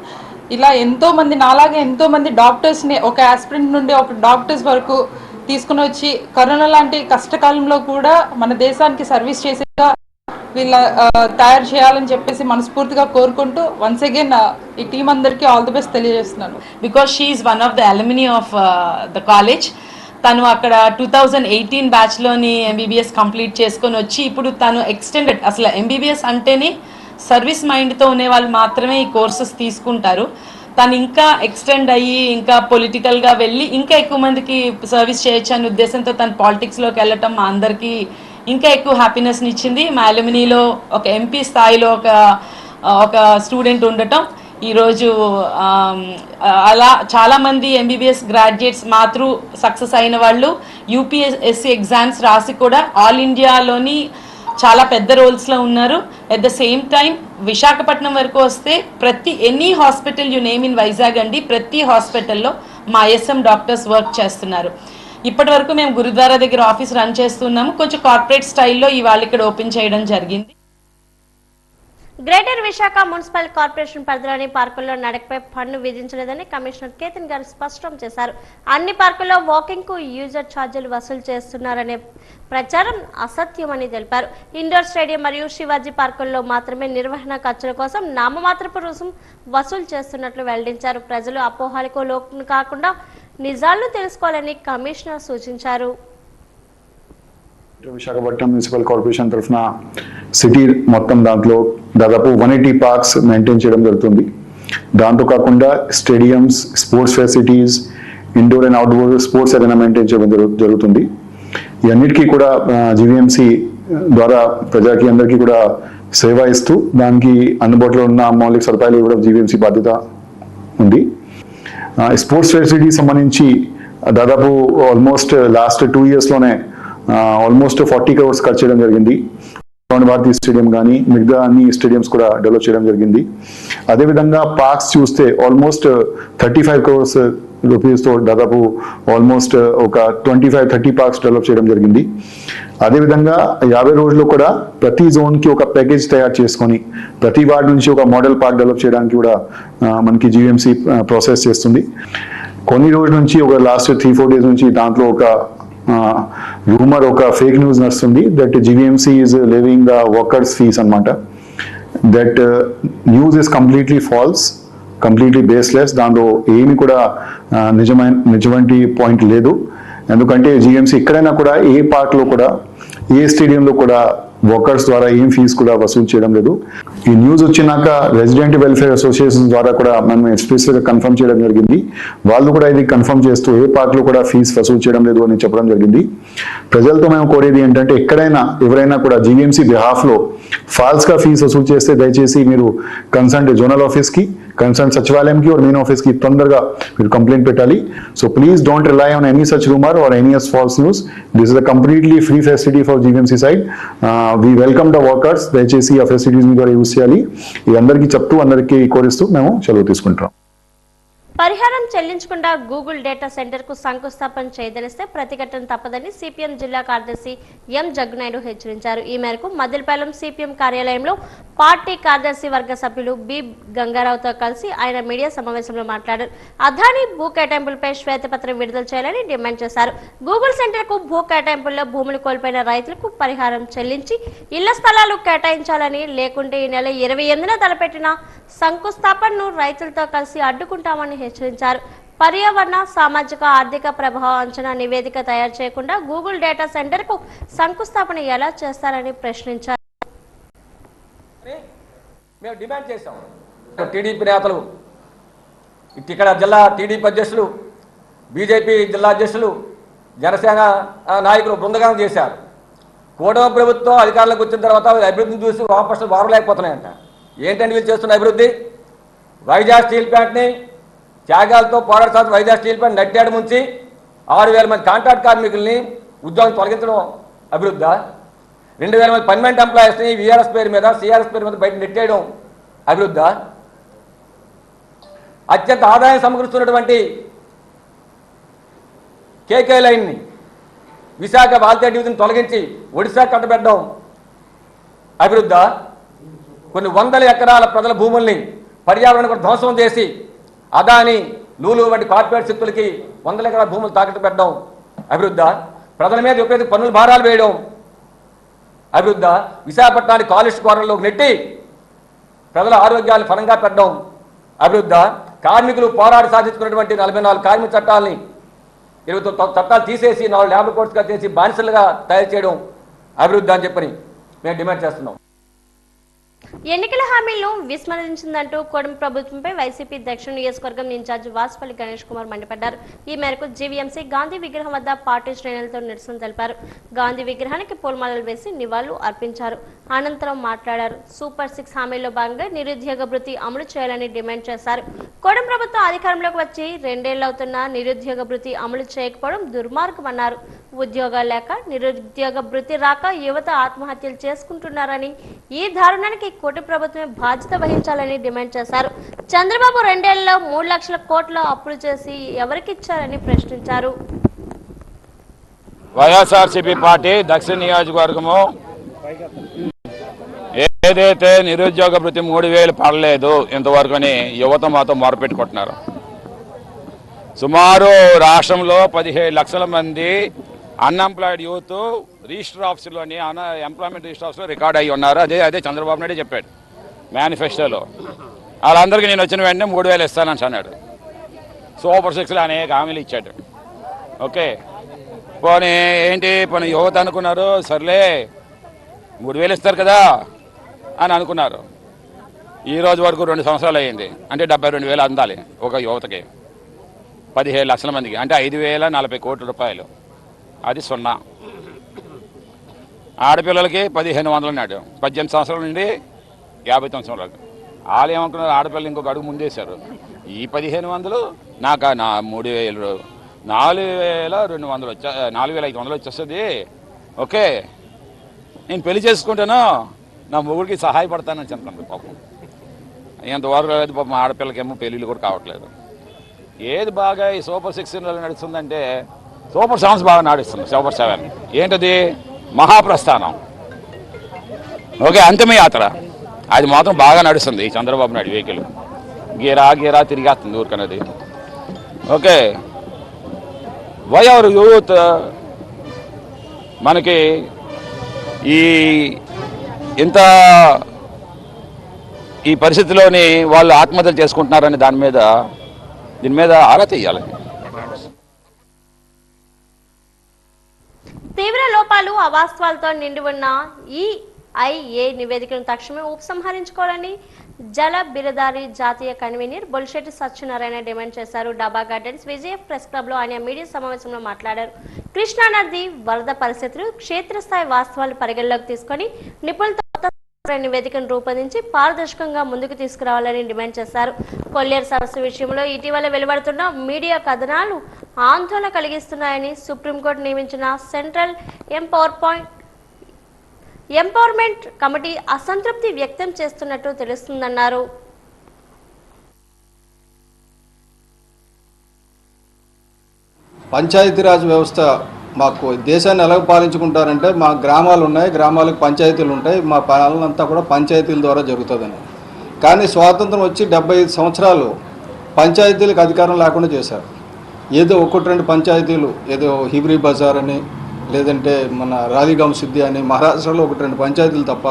ఇలా ఎంతోమంది నాలాగే ఎంతోమంది డాక్టర్స్ని, ఒక ఆస్పిరెంట్ నుండి ఒక డాక్టర్స్ వరకు తీసుకుని వచ్చి కరోనా లాంటి కష్టకాలంలో కూడా మన దేశానికి సర్వీస్ చేసేగా వీళ్ళ తయారు చేయాలని చెప్పేసి మనస్ఫూర్తిగా కోరుకుంటూ వన్స్ అగైన్ ఈ టీం అందరికీ ఆల్ ది బెస్ట్ తెలియజేస్తున్నాను. Because she is one of the alumni of the college. తను అక్కడ 2018 బ్యాచ్లోని ఎంబీబీఎస్ కంప్లీట్ చేసుకొని వచ్చి ఇప్పుడు తను ఎక్స్టెండెడ్, అసలు ఎంబీబీఎస్ అంటేనే సర్వీస్ మైండ్తో ఉండే వాళ్ళు మాత్రమే ఈ కోర్సెస్ తీసుకుంటారు. తను ఇంకా ఎక్స్టెండ్ అయ్యి ఇంకా పొలిటికల్గా వెళ్ళి ఇంకా ఎక్కువ మందికి సర్వీస్ చేయొచ్చు అనే ఉద్దేశంతో తను పాలిటిక్స్లోకి వెళ్ళటం మా అందరికీ ఇంకా ఎక్కువ హ్యాపీనెస్ని ఇచ్చింది. మా అలుమినీలో ఒక ఎంపీ స్థాయిలో ఒక స్టూడెంట్ ఉండటం, ఈరోజు అలా చాలామంది ఎంబీబీఎస్ గ్రాడ్యుయేట్స్ మాత్రం సక్సెస్ అయిన వాళ్ళు యూపీఎస్సీ ఎగ్జామ్స్ రాసి కూడా ఆల్ ఇండియాలోని చాలా పెద్ద రోల్స్లో ఉన్నారు. At the same time Visakhapatnam వరకు వస్తే any hospital you name in Vizag అండి, ప్రతి హాస్పిటల్లో మా ఐఎస్ఎం డాక్టర్స్ వర్క్ చేస్తున్నారు. ఇప్పటి వరకు మేము గురుద్వారా దగ్గర ఆఫీస్ రన్ చేస్తున్నాము. కొంచెం కార్పొరేట్ స్టైల్లో ఇవాళ ఇక్కడ ఓపెన్ చేయడం జరిగింది. గ్రేటర్ విశాఖ మున్సిపల్ కార్పొరేషన్ పరిధిలోని పార్కుల్లో నడకపై పన్ను విధించలేదని కమిషనర్ కేతన్ గారు స్పష్టం చేశారు. అన్ని పార్కుల్లో వాకింగ్ కు యూజర్ ఛార్జీలు వసూలు చేస్తున్నారనే ప్రచారం అసత్యమని తెలిపారు. ఇండోర్ స్టేడియం మరియు శివాజీ పార్కుల్లో మాత్రమే నిర్వహణ ఖర్చుల కోసం నామమాత్రపు రుసుం వసూలు చేస్తున్నట్లు వెల్లడించారు. ప్రజలు అపోహలకు లోను కాకుండా నిజాలను తెలుసుకోవాలని కమిషనర్ సూచించారు. విశాఖపట్నం మున్సిపల్ కార్పొరేషన్ తరఫున సిటీ మొత్తం దాంట్లో దాదాపు 180 పార్క్స్ మెయింటైన్ చేయడం జరుగుతుంది. దాంతో కాకుండా stadiums, sports facilities, indoor and outdoor sports ఏదైనా మెయింటైన్ చేయడం జరుగుతుంది. ఇవన్నిటికీ కూడా జీవీఎంసీ ద్వారా ప్రజలకి అందరికీ కూడా సేవ ఇస్తూ దానికి అందుబాటులో ఉన్న మౌలిక సదుపాయాలు ఇవ్వడం జీవీఎంసీ బాధ్యత ఉంది. స్పోర్ట్స్ ఫెసిలిటీస్ సంబంధించి దాదాపు ఆల్మోస్ట్ లాస్ట్ 2 yearsలోనే ఆల్మోస్ట్ 40 crores ఖర్చు చేయడం జరిగింది. భారతీ స్టేడియం కానీ మిగతా అన్ని స్టేడియంస్ కూడా డెవలప్ చేయడం జరిగింది. అదేవిధంగా పార్క్స్ చూస్తే ఆల్మోస్ట్ 35 crores రూపీస్తో దాదాపు ఆల్మోస్ట్ ఒక 25-30 పార్క్స్ డెవలప్ చేయడం జరిగింది. అదేవిధంగా 50 రోజుల్లో కూడా ప్రతి జోన్కి ఒక ప్యాకేజ్ తయారు చేసుకొని ప్రతి వార్డు నుంచి ఒక మోడల్ పార్క్ డెవలప్ చేయడానికి కూడా మనకి జీవీఎంసీ ప్రాసెస్ చేస్తుంది. కొన్ని రోజుల నుంచి ఒక లాస్ట్ 3-4 days నుంచి దాంట్లో ఒక రూమర్, ఒక ఫేక్ న్యూస్ నడుస్తుంది that GVMC is living the workers fees అనమాట. That news is completely false, completely baseless. దాంట్లో ఏమి కూడా నిజమైన పాయింట్ లేదు. ఎందుకంటే జీవీఎంసీ ఎక్కడైనా కూడా ఏ పార్క్లో కూడా ఏ స్టేడియంలో కూడా వర్కర్స్ ద్వారా ఏం ఫీజు కూడా వసూలు చేయడం లేదు. ఈ న్యూస్ వచ్చినాక రెసిడెంట్ వెల్ఫేర్ అసోసియేషన్ ద్వారా కూడా మనం ఎక్స్ప్రెస్గా కన్ఫర్మ్ చేయడం జరిగింది. వాళ్ళు కూడా ఇది కన్ఫర్మ్ చేస్తూ ఏ పార్క్లో కూడా ఫీజు వసూలు చేయడం లేదు అని చెప్పడం జరిగింది. ప్రజలతో మేము కోరేది ఏంటంటే ఎక్కడైనా ఎవరైనా కూడా జీవీఎంసీ బిహాఫ్లో ఫాల్స్గా ఫీజు వసూలు చేస్తే దయచేసి మీరు కన్సర్న్ జోనల్ ఆఫీస్కి, కన్సర్న్ సచివాలయంకి और మెయిన్ ఆఫీస్కి తొందరగా మీరు కంప్లైంట్ పెట్టాలి. So please don't rely on any such rumour or any false news. This is a completely free facility for GVMC side. We welcome the workers. దయచేసి ఆ ఫెసిలిటీస్ ద్వారా use చేయాలి. ఇది అందరికీ చెప్తూ అందరికీ కోరిస్తూ మేము సెలవు తీసుకుంటాం. పరిహారం చెల్లించకుండా గూగుల్ డేటా సెంటర్ కు శంకుస్థాపన చేయదలిస్తే ప్రతిఘటన తప్పదని సిపిఎం జిల్లా కార్యదర్శి ఎం జగ్గునాయుడు హెచ్చరించారు. ఈ మేరకు మదిలిపాలెం సిపిఎం కార్యాలయంలో పార్టీ కార్యదర్శి వర్గ సభ్యులు బి గంగారావుతో కలిసి ఆయన మీడియా సమావేశంలో మాట్లాడారు. అదానీ భూ కేటాయింపులపై శ్వేతపత్రం విడుదల చేయాలని డిమాండ్ చేశారు. గూగుల్ సెంటర్ కు భూ కేటాయింపుల్లో భూములు కోల్పోయిన రైతులకు పరిహారం చెల్లించి ఇళ్ల స్థలాలు కేటాయించాలని, లేకుంటే ఈ నెల 28న తలపెట్టిన శంకుస్థాపనను రైతులతో కలిసి అడ్డుకుంటామని హెచ్చరించారు. పర్యావరణ, సామాజిక, ఆర్థిక ప్రభావ అంచనా నివేదిక తయారు చేయకుండా గూగుల్ డేటా సెంటర్ కు శంకుస్థాపన ఎలా చేస్తారని ప్రశ్నించారు. మేము డిమాండ్ చేశాం. టీడీపీ నేతలు, ఇక్కడ జిల్లా టీడీపీ అధ్యక్షులు, బీజేపీ జిల్లా అధ్యక్షులు, జనసేన నాయకులు బృందగానం చేశారు. కూటమి ప్రభుత్వం అధికారంలోకి వచ్చిన తర్వాత అభివృద్ధిని చూసి వామపక్షాలు వారలేకపోతున్నాయంట. ఏంటంటే వీళ్ళు చేస్తున్న అభివృద్ధి? వైజాగ్ స్టీల్ ప్లాంట్ని త్యాగాలతో పోరాడుతున్న వైజాగ్ స్టీల్ ప్లాంట్ నట్టాడు ముంచి 6,000 మంది కాంట్రాక్ట్ కార్మికుల్ని ఉద్యోగం తొలగించడం అభివృద్ధా? 2,000 మంది పర్మనెంట్ ఎంప్లాయీస్ని వీఆర్ఎస్ పేరు మీద, సిఆర్ఎస్ పేరు మీద బయట నెట్టేయడం అభివృద్ధా? అత్యంత ఆదాయం సమకూరుస్తున్నటువంటి కేకే లైన్ని విశాఖ వాల్తేరు డివిజన్ తొలగించి ఒడిశా కట్టబెట్టడం అభివృద్ధా? కొన్ని వందల ఎకరాల ప్రజల భూముల్ని పర్యావరణ కూడా ధ్వంసం చేసి అదాని, లూలు వంటి కార్పొరేట్ శక్తులకి 100 ఎకరాల భూములు తాకట్టు పెట్టడం అభివృద్ధా? ప్రజల మీద విపరీత పన్నుల భారాలు వేయడం అభివృద్ధా? విశాఖపట్నాన్ని కాలుష్య కోరల్లోకి నెట్టి ప్రజల ఆరోగ్యాన్ని ఫలంగా పెట్టడం అభివృద్ధా? కార్మికులు పోరాడి సాధించుకున్నటువంటి 44 కార్మిక చట్టాలని 29 చట్టాలు తీసేసి 4 లేబర్ కోడ్స్గా చేసి బానిసలుగా తయారు చేయడం అభివృద్ధి అని చెప్పని మేము డిమాండ్ చేస్తున్నాం. ఎన్నికల హామీలను విస్మరించిందంటూ కూటమి ప్రభుత్వంపై వైసీపీ దక్షిణ నియోజకవర్గం ఇన్ఛార్జ్ వాసుపల్లి గణేష్ కుమార్ మండిపడ్డారు. ఈ మేరకు జీవీఎంసీ గాంధీ విగ్రహం వద్ద పార్టీ శ్రేణులతో నిరసన తెలిపారు. గాంధీ విగ్రహానికి పూలమాలలు వేసి నివాళులు అర్పించారు. అనంతరం మాట్లాడారు. సూపర్ 6 హామీల్లో భాగంగా నిరుద్యోగ భృతి అమలు చేయాలని డిమాండ్ చేశారు. కూటమి ప్రభుత్వం అధికారంలోకి వచ్చి 2 ఏళ్లవుతున్నా నిరుద్యోగ భృతి అమలు చేయకపోవడం దుర్మార్గమన్నారు. ఉద్యోగాలు లేక, నిరుద్యోగ భృతి రాక యువత ఆత్మహత్యలు చేసుకుంటున్నారని, ఈ దారుణానికి కూటమి ప్రభుత్వమే బాధ్యత వహించాలని డిమాండ్ చేశారు. చంద్రబాబు 2 ఏళ్లలో 3 లక్షల కోట్ల అప్పులు చేసి ఎవరికిచ్చారని ప్రశ్నించారు. వైఎస్ఆర్సీపీ పార్టీ దక్షిణ నియోజకవర్గము ఏదైతే నిరుద్యోగ భృతి 3,000 పడలేదు ఇంతవరకు అని యువత మాతో మొరపెట్టుకుంటున్నారు. సుమారు రాష్ట్రంలో 17 లక్షల మంది అన్ఎంప్లాయిడ్ యూత్ రిజిస్టర్ ఆఫీసులోని ఎంప్లాయ్మెంట్ రిజిస్టర్ ఆఫీస్లో రికార్డ్ అయ్యి ఉన్నారు. అదే చంద్రబాబు నాయుడు చెప్పాడు మేనిఫెస్టోలో. వాళ్ళందరికీ నేను వచ్చిన వెంటనే 3,000 ఇస్తానని అన్నాడు. సూపర్ 6లో అనేక హామీలు ఇచ్చాడు. ఓకే, పోనీ ఏంటి పోనీ యువత అనుకున్నారు, సర్లే 3000 ఇస్తారు కదా అని అనుకున్నారు. ఈ రోజు వరకు 2 సంవత్సరాలు అయ్యింది, అంటే 72,000 అందాలి ఒక యువతకి, 17 లక్షల మందికి, అంటే 5,040 కోట్ల రూపాయలు. అది 0. ఆడపిల్లలకి 1,500 ఉన్నాడు, 18 సంవత్సరాల నుండి 59 సంవత్సరాలు. వాళ్ళు ఏమనుకున్నారు, ఆడపిల్లలు ఇంకొక అడుగు ముందేశారు. ఈ 1,500 నాకు నా 3,000 4,200 4,500 వచ్చేస్తుంది. ఓకే, నేను పెళ్లి చేసుకుంటాను, నా మొగుడికి సహాయపడతానని చెప్తాను. పాపం ఎంతవరకు లేదు పాపం, ఆడపిల్లకేమో పెళ్ళిళ్ళు కూడా కావట్లేదు. ఏది బాగా ఈ సూపర్ 6 నడుస్తుందంటే సూపర్ సాంగ్స్ బాగా నడుస్తుంది. సూపర్ 7 ఏంటది, మహాప్రస్థానం, ఓకే, అంతిమయాత్ర, అది మాత్రం బాగా నడుస్తుంది. ఈ చంద్రబాబు నాయుడు వెహికల్ గీరా గీరా తిరిగేస్తుంది ఊరికనేది. ఓకే, వై అవర్ యూత్ మనకి ఈ ఇంత ఈ పరిస్థితిలోని వాళ్ళు ఆత్మహత్యలు చేసుకుంటున్నారని దీని మీద ఆరా తీయాలి. తీవ్ర లోపాలు అవాస్తవాలతో నిండి ఉన్న EIA నివేదికను తక్షణమే ఉపసంహరించుకోవాలని జల బిరదారి జాతీయ కన్వీనర్ బొలిశెట్టి సత్యనారాయణ డిమాండ్ చేశారు. డబ్బా గార్డెన్స్ విజయఫ్ ప్రెస్ క్లబ్ లో ఆయన మీడియా సమావేశంలో మాట్లాడారు. కృష్ణానది వరద పరిస్థితులు క్షేత్రస్థాయి వాస్తవాలు పరిగణలోకి తీసుకొని నిపుణులతో నివేదికను రూపొందించి పారదర్శకంగా ముందుకు తీసుకురావాలని డిమాండ్ చేశారు. కొల్లేరు సరస్సు విషయంలో ఇటీవల వెలువడుతున్న మీడియా కథనాలు ఆందోళన కలిగిస్తున్నాయని సుప్రీంకోర్టు నియమించిన సెంట్రల్ ఎంపవర్మెంట్ కమిటీ అసంతృప్తి వ్యక్తం చేస్తున్నట్టు తెలుస్తుందన్నారు. పంచాయతీరాజ్ వ్యవస్థ మాకు దేశాన్ని ఎలా పాలించుకుంటారంటే, మా గ్రామాలు ఉన్నాయి, గ్రామాలకు పంచాయతీలు ఉంటాయి, మా పాలనంతా కూడా పంచాయతీల ద్వారా జరుగుతుందని. కానీ స్వాతంత్రం వచ్చి 75 సంవత్సరాలు పంచాయతీలకు అధికారం లేకుండా చేశారు. ఏదో 1-2 పంచాయతీలు, ఏదో హిబ్రీ బజార్ అని, లేదంటే మన రాలిగాం సిద్ధి అని మహారాష్ట్రలో 1-2 పంచాయతీలు తప్ప,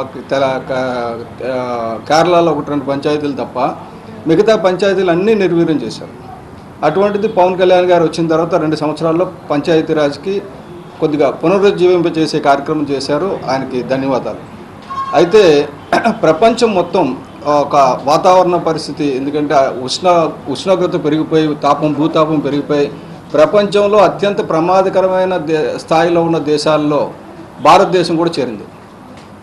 కేరళలో 1-2 పంచాయతీలు తప్ప మిగతా పంచాయతీలు అన్నీ నిర్వీర్యం చేశారు. అటువంటిది పవన్ కళ్యాణ్ గారు వచ్చిన తర్వాత 2 సంవత్సరాల్లో పంచాయతీరాజ్కి కొద్దిగా పునరుజ్జీవింపజేసే కార్యక్రమం చేశారు. ఆయనకి ధన్యవాదాలు. అయితే ప్రపంచం మొత్తం ఒక వాతావరణ పరిస్థితి, ఎందుకంటే ఉష్ణోగ్రత పెరిగిపోయి భూతాపం పెరిగిపోయి ప్రపంచంలో అత్యంత ప్రమాదకరమైన స్థాయిలో ఉన్న దేశాల్లో భారతదేశం కూడా చేరింది.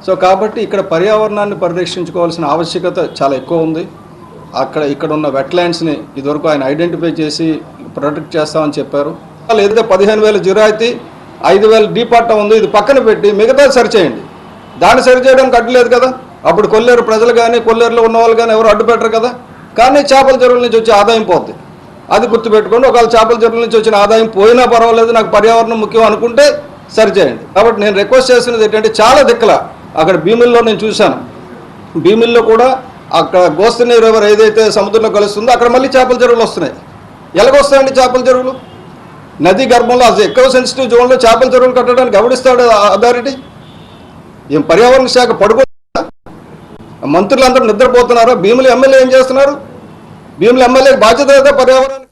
సో కాబట్టి ఇక్కడ పర్యావరణాన్ని పరిరక్షించుకోవాల్సిన ఆవశ్యకత చాలా ఎక్కువ ఉంది. ఇక్కడ ఉన్న వెట్లాండ్స్ని ఇదివరకు ఆయన ఐడెంటిఫై చేసి ప్రొటెక్ట్ చేస్తామని చెప్పారు. ఏదైతే 15,000 జిరాయితీ 5,000 డీపార్ట్ ఉంది, ఇది పక్కన పెట్టి మిగతా సరిచేయండి. దాన్ని సరిచేయడానికి అడ్డులేదు కదా. అప్పుడు కొల్లేరు ప్రజలు కానీ కొల్లేరులో ఉన్న వాళ్ళు కానీ ఎవరు అడ్డు పెట్టరు కదా. కానీ చేపల చెరువుల నుంచి వచ్చే ఆదాయం పోద్ది, అది గుర్తుపెట్టుకోండి. ఒకవేళ చేపల చెరువుల నుంచి వచ్చిన ఆదాయం పోయినా పర్వాలేదు, నాకు పర్యావరణం ముఖ్యం అనుకుంటే సరిచేయండి. కాబట్టి నేను రిక్వెస్ట్ చేస్తున్నది ఏంటంటే, చాలా దిక్కుల అక్కడ భీమిల్లో నేను చూశాను, భీమిల్లో కూడా అక్కడ గోస్తని రివర్ ఏదైతే సముద్రంలో కలుస్తుందో అక్కడ మళ్ళీ చేపల చెరువులు వస్తున్నాయి. ఎలాగొస్తాయండి చేపల చెరువులు? నదీ గర్భంలో అది ఎక్కువ సెన్సిటివ్ జోన్లో చేపల చెరువులు కట్టడానికి ఎవడిస్తాడు అథారిటీ? ఏం పర్యావరణ శాఖ పడుకో, మంత్రులందరూ నిద్రపోతున్నారా? భీములు ఎమ్మెల్యే ఏం చేస్తున్నారు? భీములు ఎమ్మెల్యే బాధ్యత లేదా పర్యావరణానికి?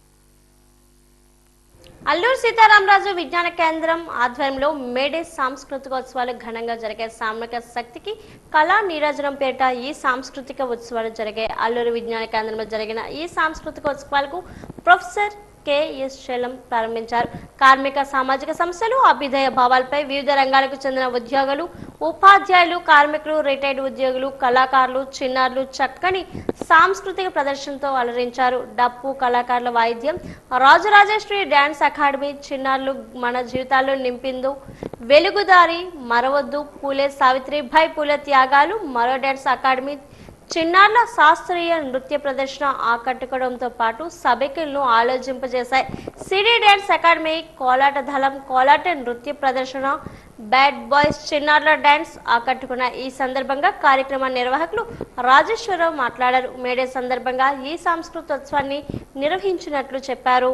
అల్లూరు సీతారామరాజు విజ్ఞాన కేంద్రం ఆధ్వర్యంలో మేడే సాంస్కృతికోత్సవాలు ఘనంగా జరిగాయి. సామూహిక శక్తికి కళా నీరాజనం పేరిట ఈ సాంస్కృతిక ఉత్సవాలు జరిగాయి. అల్లూరు విజ్ఞాన కేంద్రంలో జరిగిన ఈ సాంస్కృతికోత్సవాలకు ప్రొఫెసర్ KS శైలం ప్రారంభించారు. కార్మిక సామాజిక సమస్యలు, అభ్యుదయ భావాలపై వివిధ రంగాలకు చెందిన ఉద్యోగులు, ఉపాధ్యాయులు, కార్మికులు, రిటైర్డ్ ఉద్యోగులు, కళాకారులు, చిన్నారులు చక్కని సాంస్కృతిక ప్రదర్శనతో అలరించారు. డప్పు కళాకారుల వాయిద్యం, రాజరాజేశ్వరి డ్యాన్స్ అకాడమీ చిన్నారులు మన జీవితాల్లో నింపిందు, వెలుగుదారి, మరవద్దు, పూలే సావిత్రిబాయి పూలే త్యాగాలు, మరో డ్యాన్స్ అకాడమీ చిన్నారుల శాస్త్రీయ నృత్య ప్రదర్శన ఆకట్టుకోవడంతో పాటు సభికులను ఆలోచింపజేశాయి. సిటీ డ్యాన్స్ అకాడమీ, కోలాట దళం, కోలాట నృత్య ప్రదర్శన, బ్యాడ్ బాయ్స్ చిన్నారుల డ్యాన్స్ ఆకట్టుకున్నాయి. ఈ సందర్భంగా కార్యక్రమ నిర్వాహకులు రాజేశ్వరరావు మాట్లాడారు. మేడే సందర్భంగా ఈ సాంస్కృతోత్సవాన్ని నిర్వహించినట్లు చెప్పారు.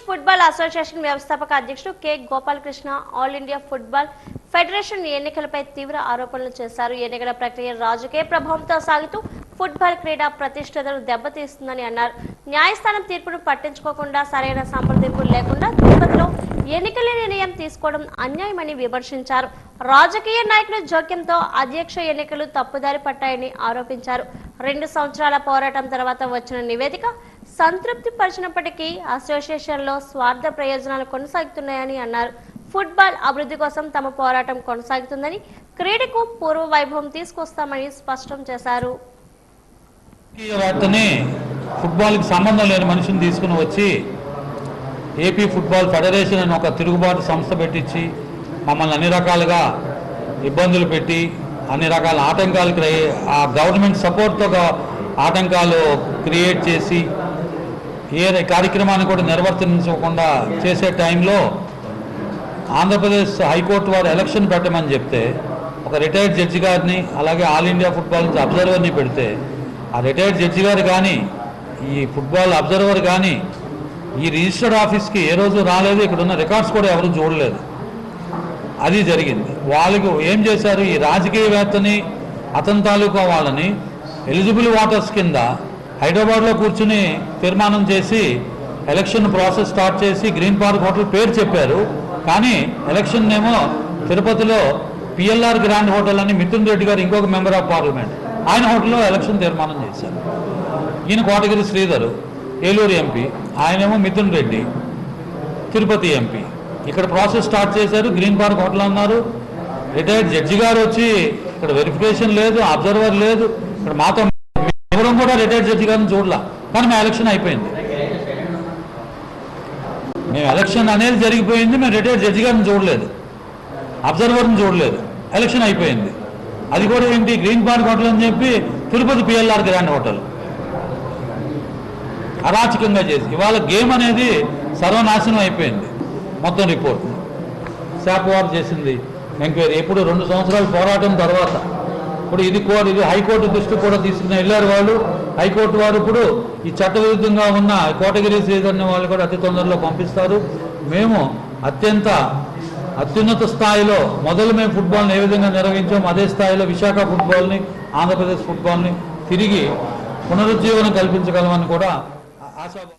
ఫుట్బాల్ అసోసియేషన్ వ్యవస్థాపక అధ్యక్షుడు K Gopalakrishna all India football federation ఎన్నికలపై తీవ్ర ఆరోపణలు చేశారు. ఎన్నికల ప్రక్రియ రాజకీయ ప్రభావంతో సాగుతూ ఫుట్బాల్ క్రీడ ప్రతిష్టతను దెబ్బతీస్తుందని అన్నారు. న్యాయస్థానం తీర్పును పట్టించుకోకుండా సరైన సంప్రదింపులు లేకుండా తిరుపతిలో ఎన్నికల నిర్ణయం తీసుకోవడం అన్యాయమని విమర్శించారు. రాజకీయ నాయకుల జోక్యంతో అధ్యక్ష ఎన్నికలు తప్పుదారి పట్టాయని ఆరోపించారు. 2 సంవత్సరాల పోరాటం తర్వాత వచ్చిన నివేదిక సంతృప్తి పరిచినప్పటికీ అసోసియేషన్లో స్వార్థ ప్రయోజనాలు కొనసాగుతున్నాయని అన్నారు. ఫుట్బాల్ అభివృద్ధి కోసం తమ పోరాటం కొనసాగుతుందని, క్రీడకు పూర్వ వైభవం తీసుకొస్తామని స్పష్టం చేశారు. ఫుట్బాల్కి సంబంధం లేని మనిషిని తీసుకుని వచ్చి ఏపీ ఫుట్బాల్ ఫెడరేషన్ అని ఒక తిరుగుబాటు సంస్థ పెట్టించి మమ్మల్ని అన్ని రకాలుగా ఇబ్బందులు పెట్టి అన్ని రకాల ఆటంకాలు ఆ గవర్నమెంట్ సపోర్ట్తో ఆటంకాలు క్రియేట్ చేసి ఏ కార్యక్రమాన్ని కూడా నిర్వర్తించకుండా చేసే టైంలో ఆంధ్రప్రదేశ్ హైకోర్టు వారు ఎలక్షన్ పెట్టమని చెప్తే ఒక రిటైర్డ్ జడ్జి గారిని అలాగే ఆల్ ఇండియా ఫుట్బాల్ నుంచి అబ్జర్వర్ని పెడితే ఆ రిటైర్డ్ జడ్జి గారు కానీ ఈ ఫుట్బాల్ అబ్జర్వర్ కానీ ఈ రిజిస్టర్డ్ ఆఫీస్కి ఏ రోజు రాలేదు. ఇక్కడ ఉన్న రికార్డ్స్ కూడా ఎవరు చూడలేదు. అది జరిగింది. వాళ్ళకు ఏం చేశారు, ఈ రాజకీయవేత్తని అతని తాలూకా వాళ్ళని ఎలిజిబుల్ ఓటర్స్ కింద హైదరాబాద్లో కూర్చుని తీర్మానం చేసి ఎలక్షన్ ప్రాసెస్ స్టార్ట్ చేసి గ్రీన్ పార్క్ హోటల్ పేరు చెప్పారు. కానీ ఎలక్షన్ ఏమో తిరుపతిలో పిఎల్ఆర్ గ్రాండ్ హోటల్ అని మిథున్ రెడ్డి గారు ఇంకొక మెంబర్ ఆఫ్ పార్లమెంట్ ఆయన హోటల్లో ఎలక్షన్ తీర్మానం చేశారు. ఈయన కోటగిరి శ్రీధర్ ఏలూరు ఎంపీ, ఆయనేమో మిథున్ రెడ్డి తిరుపతి ఎంపీ. ఇక్కడ ప్రాసెస్ స్టార్ట్ చేశారు. గ్రీన్ పార్క్ హోటల్ అన్నారు. రిటైర్డ్ జడ్జి గారు వచ్చి ఇక్కడ వెరిఫికేషన్ లేదు, అబ్జర్వర్ లేదు. ఇక్కడ మాతో ఎవరం కూడా రిటైర్డ్ జడ్జి గారిని చూడలా. కానీ మా ఎలక్షన్ అయిపోయింది. మేము ఎలక్షన్ అనేది జరిగిపోయింది. మేము రిటైర్డ్ జడ్జి గారిని చూడలేదు, అబ్జర్వర్ని చూడలేదు. ఎలక్షన్ అయిపోయింది. అది కూడా ఏంటి, గ్రీన్ పార్క్ హోటల్ అని చెప్పి తిరుపతి పిఎల్ఆర్ గ్రాండ్ హోటల్ అరాచకంగా చేసి ఇవాళ గేమ్ అనేది సర్వనాశనం అయిపోయింది. మొత్తం రిపోర్ట్ శాప్ వారు చేసింది ఎంక్వైరీ. ఎప్పుడు 2 సంవత్సరాల పోరాటం తర్వాత ఇప్పుడు ఇది హైకోర్టు దృష్టి కూడా తీసుకుని వెళ్ళారు వాళ్ళు. హైకోర్టు వారు ఇప్పుడు ఈ చట్టవిరుద్ధంగా ఉన్న కోటగిరి శ్రీధర్ని వాళ్ళు కూడా అతి తొందరలో పంపిస్తారు. మేము అత్యున్నత స్థాయిలో మొదలు మేము ఫుట్బాల్ని ఏ విధంగా నిర్వహించాము అదే స్థాయిలో విశాఖ ఫుట్బాల్ని, ఆంధ్రప్రదేశ్ ఫుట్బాల్ని తిరిగి పునరుజ్జీవనం కల్పించగలమని కూడా ఆశాభావం.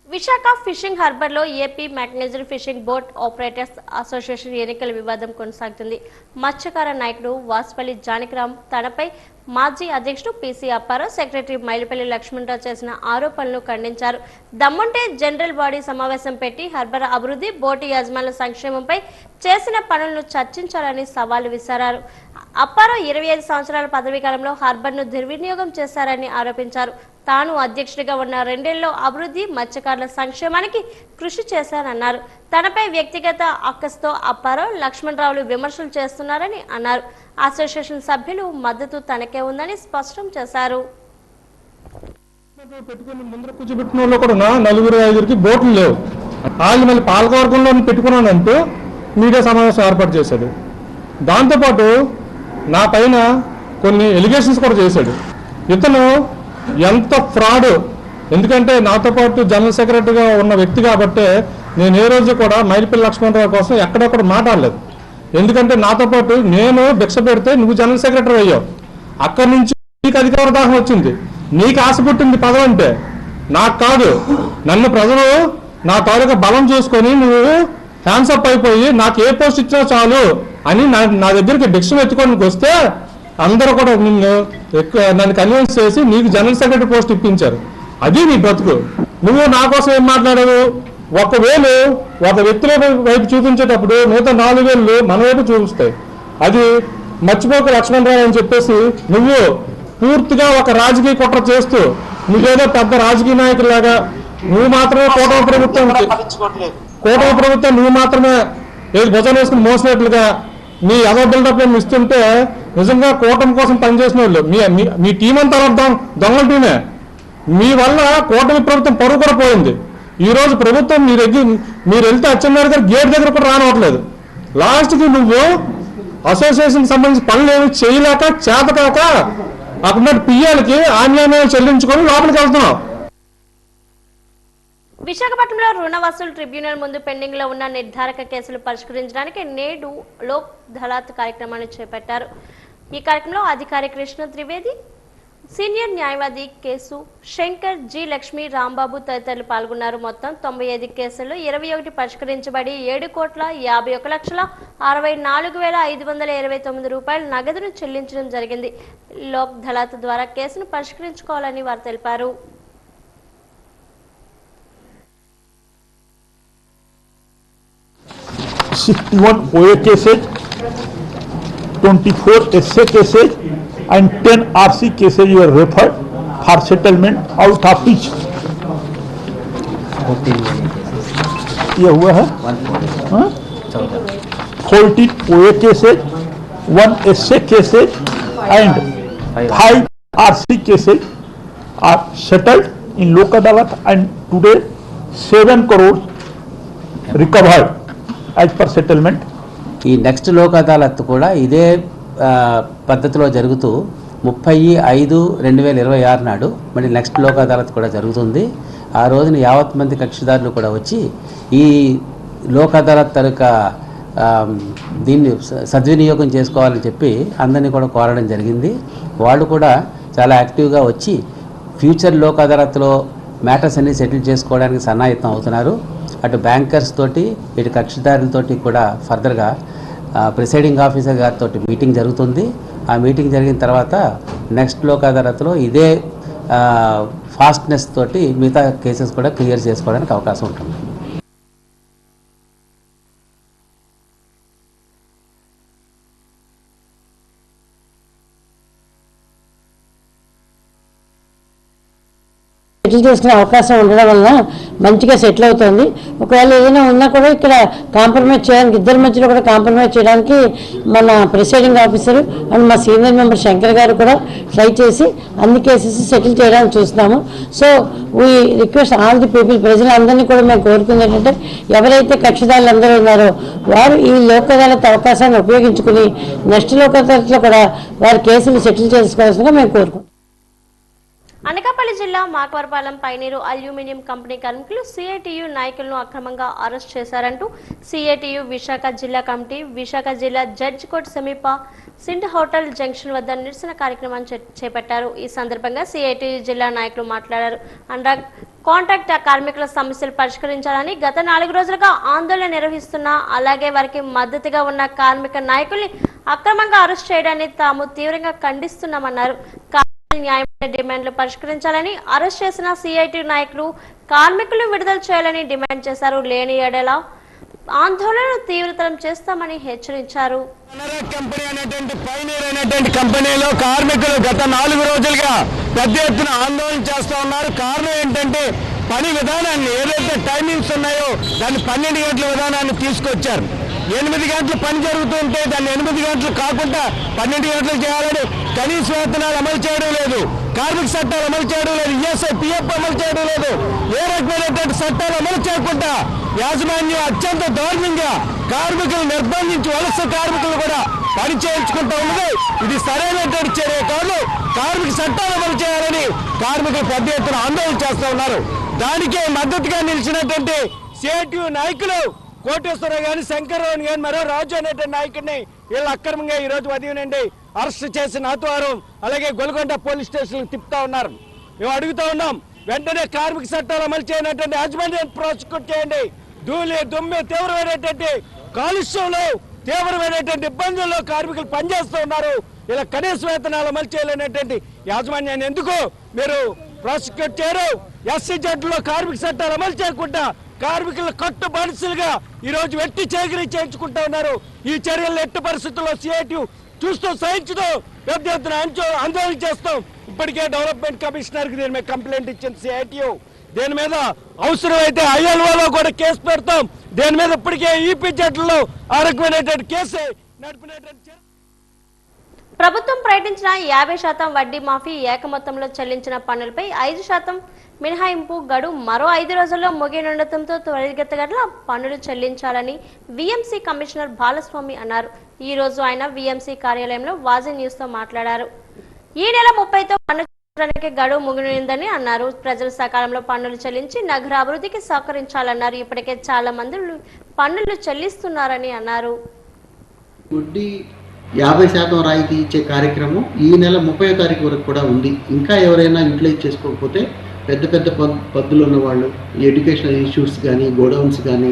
విశాఖ ఫిషింగ్ హార్బర్ లో AP mechanised fishing boat operators association ఎన్నికల వివాదం కొనసాగుతుంది. మత్స్యకార నాయకుడు వాసుపల్లి జానకిరామ్ తనపై మాజీ అధ్యక్షుడు పిసి అప్పారావు, సెక్రటరీ మైలుపల్లి లక్ష్మణరావు చేసిన ఆరోపణలను ఖండించారు. దమ్ముంటే జనరల్ బాడీ సమావేశం పెట్టి హార్బర్ అభివృద్ధి, బోటు యజమానుల సంక్షేమంపై చేసిన పనులను చర్చించాలని సవాల్ విసిరారు. అప్పారావు 25 సంవత్సరాల పదవీ కాలంలో హార్బర్ను దుర్వినియోగం చేశారని ఆరోపించారు. తాను అధ్యక్షుడిగా ఉన్న 2 ఏళ్లలో అభివృద్ధి, మత్స్యకారుల సంక్షేమానికి కృషి చేశారన్నారు. తనపై వ్యక్తిగత అక్కస్తో అప్పారావు, లక్ష్మణరావులు విమర్శలు చేస్తున్నారని అన్నారు. అసోసియేషన్ సభ్యులు మద్దతు తనకే ఉందని స్పష్టం చేశారు. ముందర కూర్చోబెట్టిన వాళ్ళు కూడా 4-5 బోట్లు లేవు. వాళ్ళు మళ్ళీ పాలకవర్గంలో పెట్టుకున్నానంటూ మీడియా సమావేశం ఏర్పాటు చేశాడు. దాంతోపాటు నా పైన కొన్ని ఎలిగేషన్స్ కూడా చేశాడు. ఇతను ఎంత ఫ్రాడ్, ఎందుకంటే నాతో పాటు జనరల్ సెక్రటరీగా ఉన్న వ్యక్తి కాబట్టే నేను ఏ రోజు కూడా మైలుపల్లి లక్ష్మణరావు కోసం ఎక్కడొక్కడ మాట్లాడలేదు. ఎందుకంటే నాతో పాటు నేను భిక్ష పెడితే నువ్వు జనరల్ సెక్రటరీ అయ్యావు. అక్కడి నుంచి నీకు అధికార దాహం వచ్చింది, నీకు ఆశ పుట్టింది పదవి అంటే, నాకు కాదు. నన్ను ప్రజలు నా తాలూకా బలం చూసుకొని నువ్వు హ్యాండ్సప్ అయిపోయి నాకు ఏ పోస్ట్ ఇచ్చినా చాలు అని నా దగ్గరికి భిక్ష ఎత్తుకోనికి వస్తే అందరూ కూడా నన్ను కన్విన్స్ చేసి నీకు జనరల్ సెక్రటరీ పోస్ట్ ఇప్పించారు. అది నీ బ్రతుకు. నువ్వు నా కోసం ఏం మాట్లాడావు? 1 వేలు ఒక వ్యక్తుల వైపు చూపించేటప్పుడు మిగతా 4 వేలు మన వైపు చూపిస్తాయి. అది మర్చిపోక లక్ష్మణరావు అని చెప్పేసి నువ్వు పూర్తిగా ఒక రాజకీయ కుట్ర చేస్తూ నువ్వేదో పెద్ద రాజకీయ నాయకులాగా నువ్వు మాత్రమే కూటమి ప్రభుత్వం కూటమి ప్రభుత్వం నువ్వు మాత్రమే ఏది భుజం వేసుకుని మోసినట్లుగా మీ అదో బిల్డప్ మేము ఇస్తుంటే నిజంగా కూటమి కోసం పనిచేసిన వాళ్ళు మీ టీం అంతా అర్థం దొంగల టీమే. మీ వల్ల కూటమి ప్రభుత్వం పరువు కూడా పోయింది. ఈ రోజు ప్రభుత్వం మీరు వెళ్తే అచ్చెన్నాయుడు గారు గేట్ దగ్గర కూడా రానవట్లేదు. లాస్ట్కి నువ్వు అసోసియేషన్ సంబంధించిన పనులు ఏమి చేయలేక చేతకాక అక్కడ పిఎలకి ఆన్యాన్యాయం చెల్లించుకొని లోపలికి వెళ్తున్నావు. విశాఖపట్నంలో రుణ వసూలు ట్రిబ్యునల్ ముందు పెండింగ్ లో ఉన్న నిర్ధారక కేసులు పరిష్కరించడానికి నేడు లోక్ అదాలత్ కార్యక్రమాన్ని చేపట్టారు. ఈ కార్యక్రమంలో అధికారి కృష్ణ త్రివేది, సీనియర్ న్యాయవాది కేసు శంకర్, జి లక్ష్మి, రాంబాబు తదితరులు పాల్గొన్నారు. మొత్తం 95 కేసులు 21 పరిష్కరించబడి 7,51,64,529 రూపాయలు నగదును చెల్లించడం జరిగింది. లోక్ అదాలత్ ద్వారా కేసును పరిష్కరించుకోవాలని వారు తెలిపారు. 61 OA cases, 24 SA cases and 10 RC cases were referred for settlement, out of which ये हुआ है 14 OA cases, 1 SA cases and 5 RC cases are settled in Lok Adalat, and today 7 crores recovered as per settlement. ఈ next Lok Adalat కూడా ఇదే పద్ధతిలో జరుగుతూ 30/5/2026 నాడు మళ్ళీ నెక్స్ట్ లోక్ అదాలత్ కూడా జరుగుతుంది. ఆ రోజున యావత్ మంది కక్షిదారులు కూడా వచ్చి ఈ లోక్ అదాలత్ తాలూకా దీన్ని సద్వినియోగం చేసుకోవాలని చెప్పి అందరినీ కూడా కోరడం జరిగింది. వాళ్ళు కూడా చాలా యాక్టివ్గా వచ్చి ఫ్యూచర్ లోక్ అదాలత్లో మ్యాటర్స్ అన్ని సెటిల్ చేసుకోవడానికి సన్నాహితం అవుతున్నారు. అటు బ్యాంకర్స్ తోటి ఇటు కక్షిదారులతోటి కూడా ఫర్దర్గా ప్రిసైడింగ్ ఆఫీసర్ గారితో మీటింగ్ జరుగుతుంది. ఆ మీటింగ్ జరిగిన తర్వాత నెక్స్ట్ లోక్ అదాలత్లో ఇదే ఫాస్ట్నెస్ తోటి మిగతా కేసెస్ కూడా క్లియర్ చేసుకోవడానికి అవకాశం ఉంటుంది. సెటిల్ చేసుకునే అవకాశం ఉండడం వలన మంచిగా సెటిల్ అవుతుంది. ఒకవేళ ఏదైనా ఉన్నా కూడా ఇక్కడ కాంప్రమైజ్ చేయడానికి, ఇద్దరి మధ్యలో కూడా కాంప్రమైజ్ చేయడానికి మన ప్రిసైడింగ్ ఆఫీసర్ అండ్ మా సీనియర్ మెంబర్ శంకర్ గారు కూడా ట్రై చేసి అన్ని కేసెస్ సెటిల్ చేయడానికి చూస్తున్నాము. So we request all the people, ప్రజలందరినీ కూడా మేము కోరుకుంది ఏంటంటే ఎవరైతే కక్షిదారులు అందరూ ఉన్నారో వారు ఈ లోక్ అదాలత్ అవకాశాన్ని ఉపయోగించుకుని నెక్స్ట్ లోక్ అదాలత్లో కూడా వారి కేసులు సెటిల్ చేసుకోవాల్సిందిగా మేము కోరుకుంటాం. అనకాపల్లి జిల్లా మాకవరపాలెం పైనీరు అల్యూమినియం కంపెనీ కార్మికులు సిఐటియు నాయకులను అక్రమంగా అరెస్ట్ చేశారంటూ సిఐటియు విశాఖ జిల్లా కమిటీ విశాఖ జిల్లా జడ్జి కోర్టు సమీప సింట్ హోటల్ జంక్షన్ వద్ద నిరసన కార్యక్రమాన్ని చేపట్టారు. ఈ సందర్భంగా సిఐటియు జిల్లా నాయకులు మాట్లాడారు. అనురాగ్ కాంట్రాక్ట్ కార్మికుల సమస్యలు పరిష్కరించాలని గత 4 రోజులుగా ఆందోళన నిర్వహిస్తున్న, అలాగే వారికి మద్దతుగా ఉన్న కార్మిక నాయకుల్ని అక్రమంగా అరెస్ట్ చేయడాన్ని తాము తీవ్రంగా ఖండిస్తున్నామన్నారు. న్యాయమైన డిమాండ్లు పరిష్కరించాలని అరెస్ట్ చేసిన సిఐటి నాయకులు కార్మికులను విడుదల చేయాలని డిమాండ్ చేశారు. లేని ఎడల ఆందోళనను తీవ్రతరం చేస్తామని హెచ్చరించారు. కంపెనీలో కార్మికులు గత 4 రోజులుగా పెద్ద ఎత్తున ఆందోళన చేస్తూ ఉన్నారు. కారణం ఏంటంటే పని విధానాన్ని, ఏదైతే టైమింగ్స్ ఉన్నాయో దాన్ని 12 గంటల విధానాన్ని తీసుకొచ్చారు. 8 గంటలు పని జరుగుతుంటే దాన్ని 8 గంటలు కాకుండా 12 గంటలు చేయాలని కనీస వేతనాలు అమలు చేయడం లేదు, కార్మిక చట్టాలు అమలు చేయడం లేదు, ఈఎస్ఐ పిఎఫ్ అమలు చేయడం లేదు. ఏ రకమైనటువంటి చట్టాలు అమలు చేయకుండా యాజమాన్యం అత్యంత దారుణంగా కార్మికులు నిర్బంధించి వలస కార్మికులు కూడా పని చేయించుకుంటూ ఉన్నది. ఇది సరైనటువంటి చర్య కాదు. కార్మిక చట్టాలు అమలు చేయాలని కార్మికులు పెద్ద ఎత్తున ఆందోళన చేస్తూ ఉన్నారు. దానికే మద్దతుగా నిలిచినటువంటి సిఐటియు నాయకులు కోటేశ్వరరావు గాని, శంకర్రావు గాని, మరో రాజు అనేటువంటి నాయకుడిని వీళ్ళు అక్రమంగా ఈ రోజు ఉదయం నుండి అరెస్ట్ చేసి నాతవారం అలాగే గొల్గొండ పోలీస్ స్టేషన్ తిప్పుతా ఉన్నారు. మేము అడుగుతా ఉన్నాం, వెంటనే కార్మిక చట్టాలు అమలు చేయనటువంటి యాజమాన్యాన్ని ప్రాసిక్యూట్ చేయండి. ధూళి దుమ్మె తీవ్రమైనటువంటి కాలుష్యంలో తీవ్రమైనటువంటి ఇబ్బందుల్లో కార్మికులు పనిచేస్తూ ఉన్నారు. ఇలా కనీస వేతనాలు అమలు చేయలేనటువంటి యాజమాన్యాన్ని ఎందుకు మీరు ప్రాసిక్యూట్ చేయరు? ఎస్సీజెడ్లో కార్మిక చట్టాలు అమలు చేయకుండా కార్మికుల కట్టు బానిసలుగా ఈ రోజు వెట్టి చేకరీ చేయించుకుంటా ఉన్నారు. ఈ చర్యలు ఎట్టి పరిస్థితుల్లో సిఐటియు చూస్తూ సహించుతూ పెద్ద ఎత్తున ఆందోళన చేస్తాం. ఇప్పటికే డెవలప్మెంట్ కమిషనర్ కి దీని మీద కంప్లైంట్ ఇచ్చింది సిఐటియు. దీని మీద అవసరమైతే ఐఎల్ఓలో కూడా కేసు పెడతాం. దీని మీద ఇప్పటికే ఈపీ జట్లలో ఆరోగ్యమైనటువంటి కేసు నడిపినటువంటి ప్రభుత్వం ప్రకటించిన 50% వడ్డీ మాఫీ ఏకమొత్తంలో చెల్లించిన పన్నులపై 5% మినహాయింపు గడువు మరో 5 రోజుల్లో ముగియనుండటంతో త్వరితగతిన పన్నులు చెల్లించాలని వీఎంసీ కమిషనర్ బాలస్వామి అన్నారు. ఈ రోజు ఆయన వీఎంసీ కార్యాలయంలో వాజీ న్యూస్తో మాట్లాడారు. ఈ నెల 30తో పన్ను చెల్లించడానికి గడువు ముగినుందని అన్నారు. ప్రజలు సకాలంలో పన్నులు చెల్లించి నగర అభివృద్ధికి సహకరించాలన్నారు. ఇప్పటికే చాలా మంది పన్నులు చెల్లిస్తున్నారని అన్నారు. 50% రాయితీ ఇచ్చే కార్యక్రమం ఈ నెల 30వ తారీఖు వరకు కూడా ఉంది. ఇంకా ఎవరైనా యూటిలైజ్ చేసుకోకపోతే పెద్ద పెద్ద పద్దులు ఉన్న వాళ్ళు, ఎడ్యుకేషనల్ ఇన్స్టిట్యూట్స్ కానీ, గోడౌన్స్ కానీ,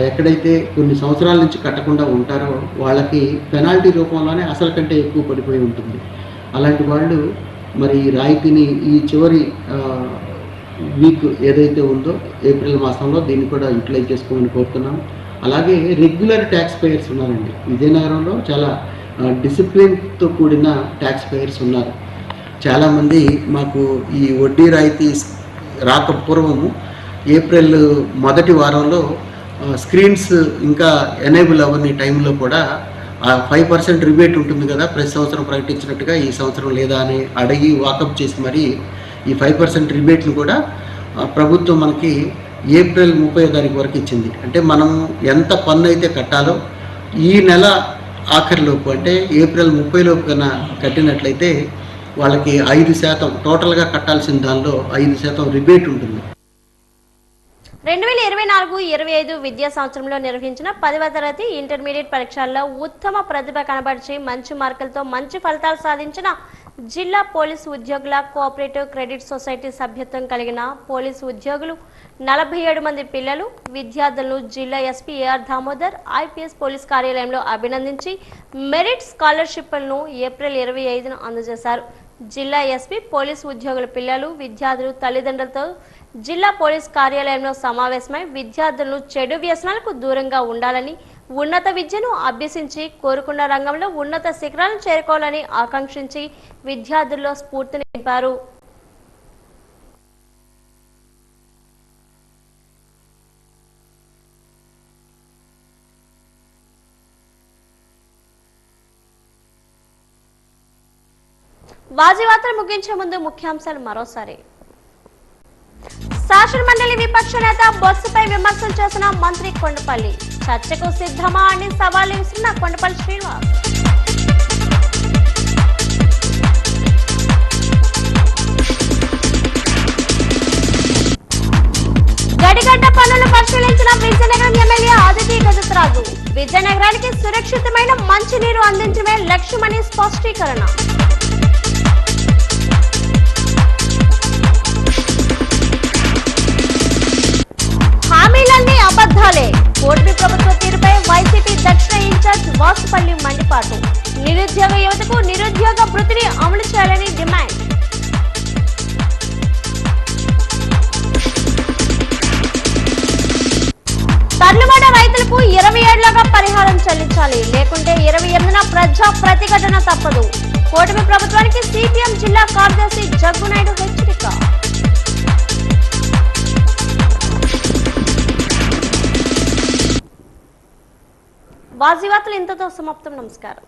ఎక్కడైతే కొన్ని సంవత్సరాల నుంచి కట్టకుండా ఉంటారో వాళ్ళకి పెనాల్టీ రూపంలోనే అసలు కంటే ఎక్కువ పడిపోయి ఉంటుంది. అలాంటి వాళ్ళు మరి రాయితీని ఈ చివరి వీక్ ఏదైతే ఉందో ఏప్రిల్ మాసంలో దీన్ని కూడా యూటిలైజ్ చేసుకోమని కోరుతున్నాము. అలాగే రెగ్యులర్ ట్యాక్స్ పేయర్స్ ఉన్నారండి. విజయనగరంలో చాలా డిసిప్లిన్తో కూడిన ట్యాక్స్ పేయర్స్ ఉన్నారు. చాలామంది మాకు ఈ వడ్డీ రాయితీ రాక పూర్వము ఏప్రిల్ మొదటి వారంలో స్క్రీన్స్ ఇంకా ఎనేబుల్ అవ్వని టైంలో కూడా 5% రిబేట్ ఉంటుంది కదా, ప్రతి సంవత్సరం ప్రకటించినట్టుగా ఈ సంవత్సరం లేదా అని అడిగి వాకప్ చేసి మరి ఈ 5% రిబేట్ను కూడా ప్రభుత్వం మనకి ఏప్రిల్ 30వ తారీఖు వరకు ఇచ్చింది. అంటే మనం ఎంత పన్ను అయితే కట్టాలో ఈ నెల ఆఖరిలోపు అంటే ఏప్రిల్ 30లోపు కన్నా కట్టినట్లయితే వాళ్ళకి 5% టోటల్గా కట్టాల్సిన దానిలో 5% రిబేట్ ఉంటుంది. 2024-25 విద్యా సంవత్సరంలో నిర్వహించిన 10వ తరగతి ఇంటర్మీడియట్ పరీక్షల్లో ఉత్తమ ప్రతిభ కనబరిచి మంచి మార్కులతో మంచి ఫలితాలు సాధించిన జిల్లా పోలీసు ఉద్యోగుల కోఆపరేటివ్ క్రెడిట్ సొసైటీ సభ్యత్వం కలిగిన పోలీసు ఉద్యోగులు 47 మంది పిల్లలు విద్యార్థులను జిల్లా SP AR Damodar IPS police కార్యాలయంలో అభినందించి మెరిట్ స్కాలర్షిప్లను ఏప్రిల్ 25న అందజేశారు. జిల్లా ఎస్పీ పోలీసు ఉద్యోగుల పిల్లలు విద్యార్థులు తల్లిదండ్రులతో జిల్లా పోలీస్ కార్యాలయంలో సమావేశమై విద్యార్థులను చెడు వ్యసనాలకు దూరంగా ఉండాలని, ఉన్నత విద్యను అభ్యసించి కోరుకున్న రంగంలో ఉన్నత శిఖరాలను చేరుకోవాలని ఆకాంక్షించి విద్యార్థుల్లో స్ఫూర్తిని నింపారు. వాజీవార్తలు ముగించే ముందు ముఖ్యాంశాలు మరోసారి. శాసన మండలి విపక్ష నేత బొత్సపై విమర్శలు చేసిన మంత్రి కొండపల్లి. చర్చకు సిద్ధమా అని సవాల్ విసిరిన కొండపల్లి శ్రీనివాస్. గడిగడ్డ పనులు పరిశీలించిన విజయనగరం ఎమ్మెల్యే ఆదితి గజపతిరాజు. విజయనగరానికి సురక్షితమైన మంచినీరు అందించడమే లక్ష్యమని స్పష్టీకరణ. హామీలన్నీ అబద్ధాలే. కూటమి ప్రభుత్వ తీరుపై వైసీపీ దక్షిణ ఇన్ఛార్జ్ వాసుపల్లి మండిపాటు. నిరుద్యోగ యువతకు నిరుద్యోగ వృత్తిని అమలు చేయాలని డిమాండ్. తర్లువాడ రైతులకు 20 ఏళ్లుగా పరిహారం చెల్లించాలి, లేకుంటే 28న ప్రజా ప్రతిఘటన తప్పదు. కూటమి ప్రభుత్వానికి సిపిఎం జిల్లా కార్యదర్శి జగ్గునాయుడు హెచ్చరిక. వాజీవార్తలు ఇంతతో సమాప్తం. నమస్కారం.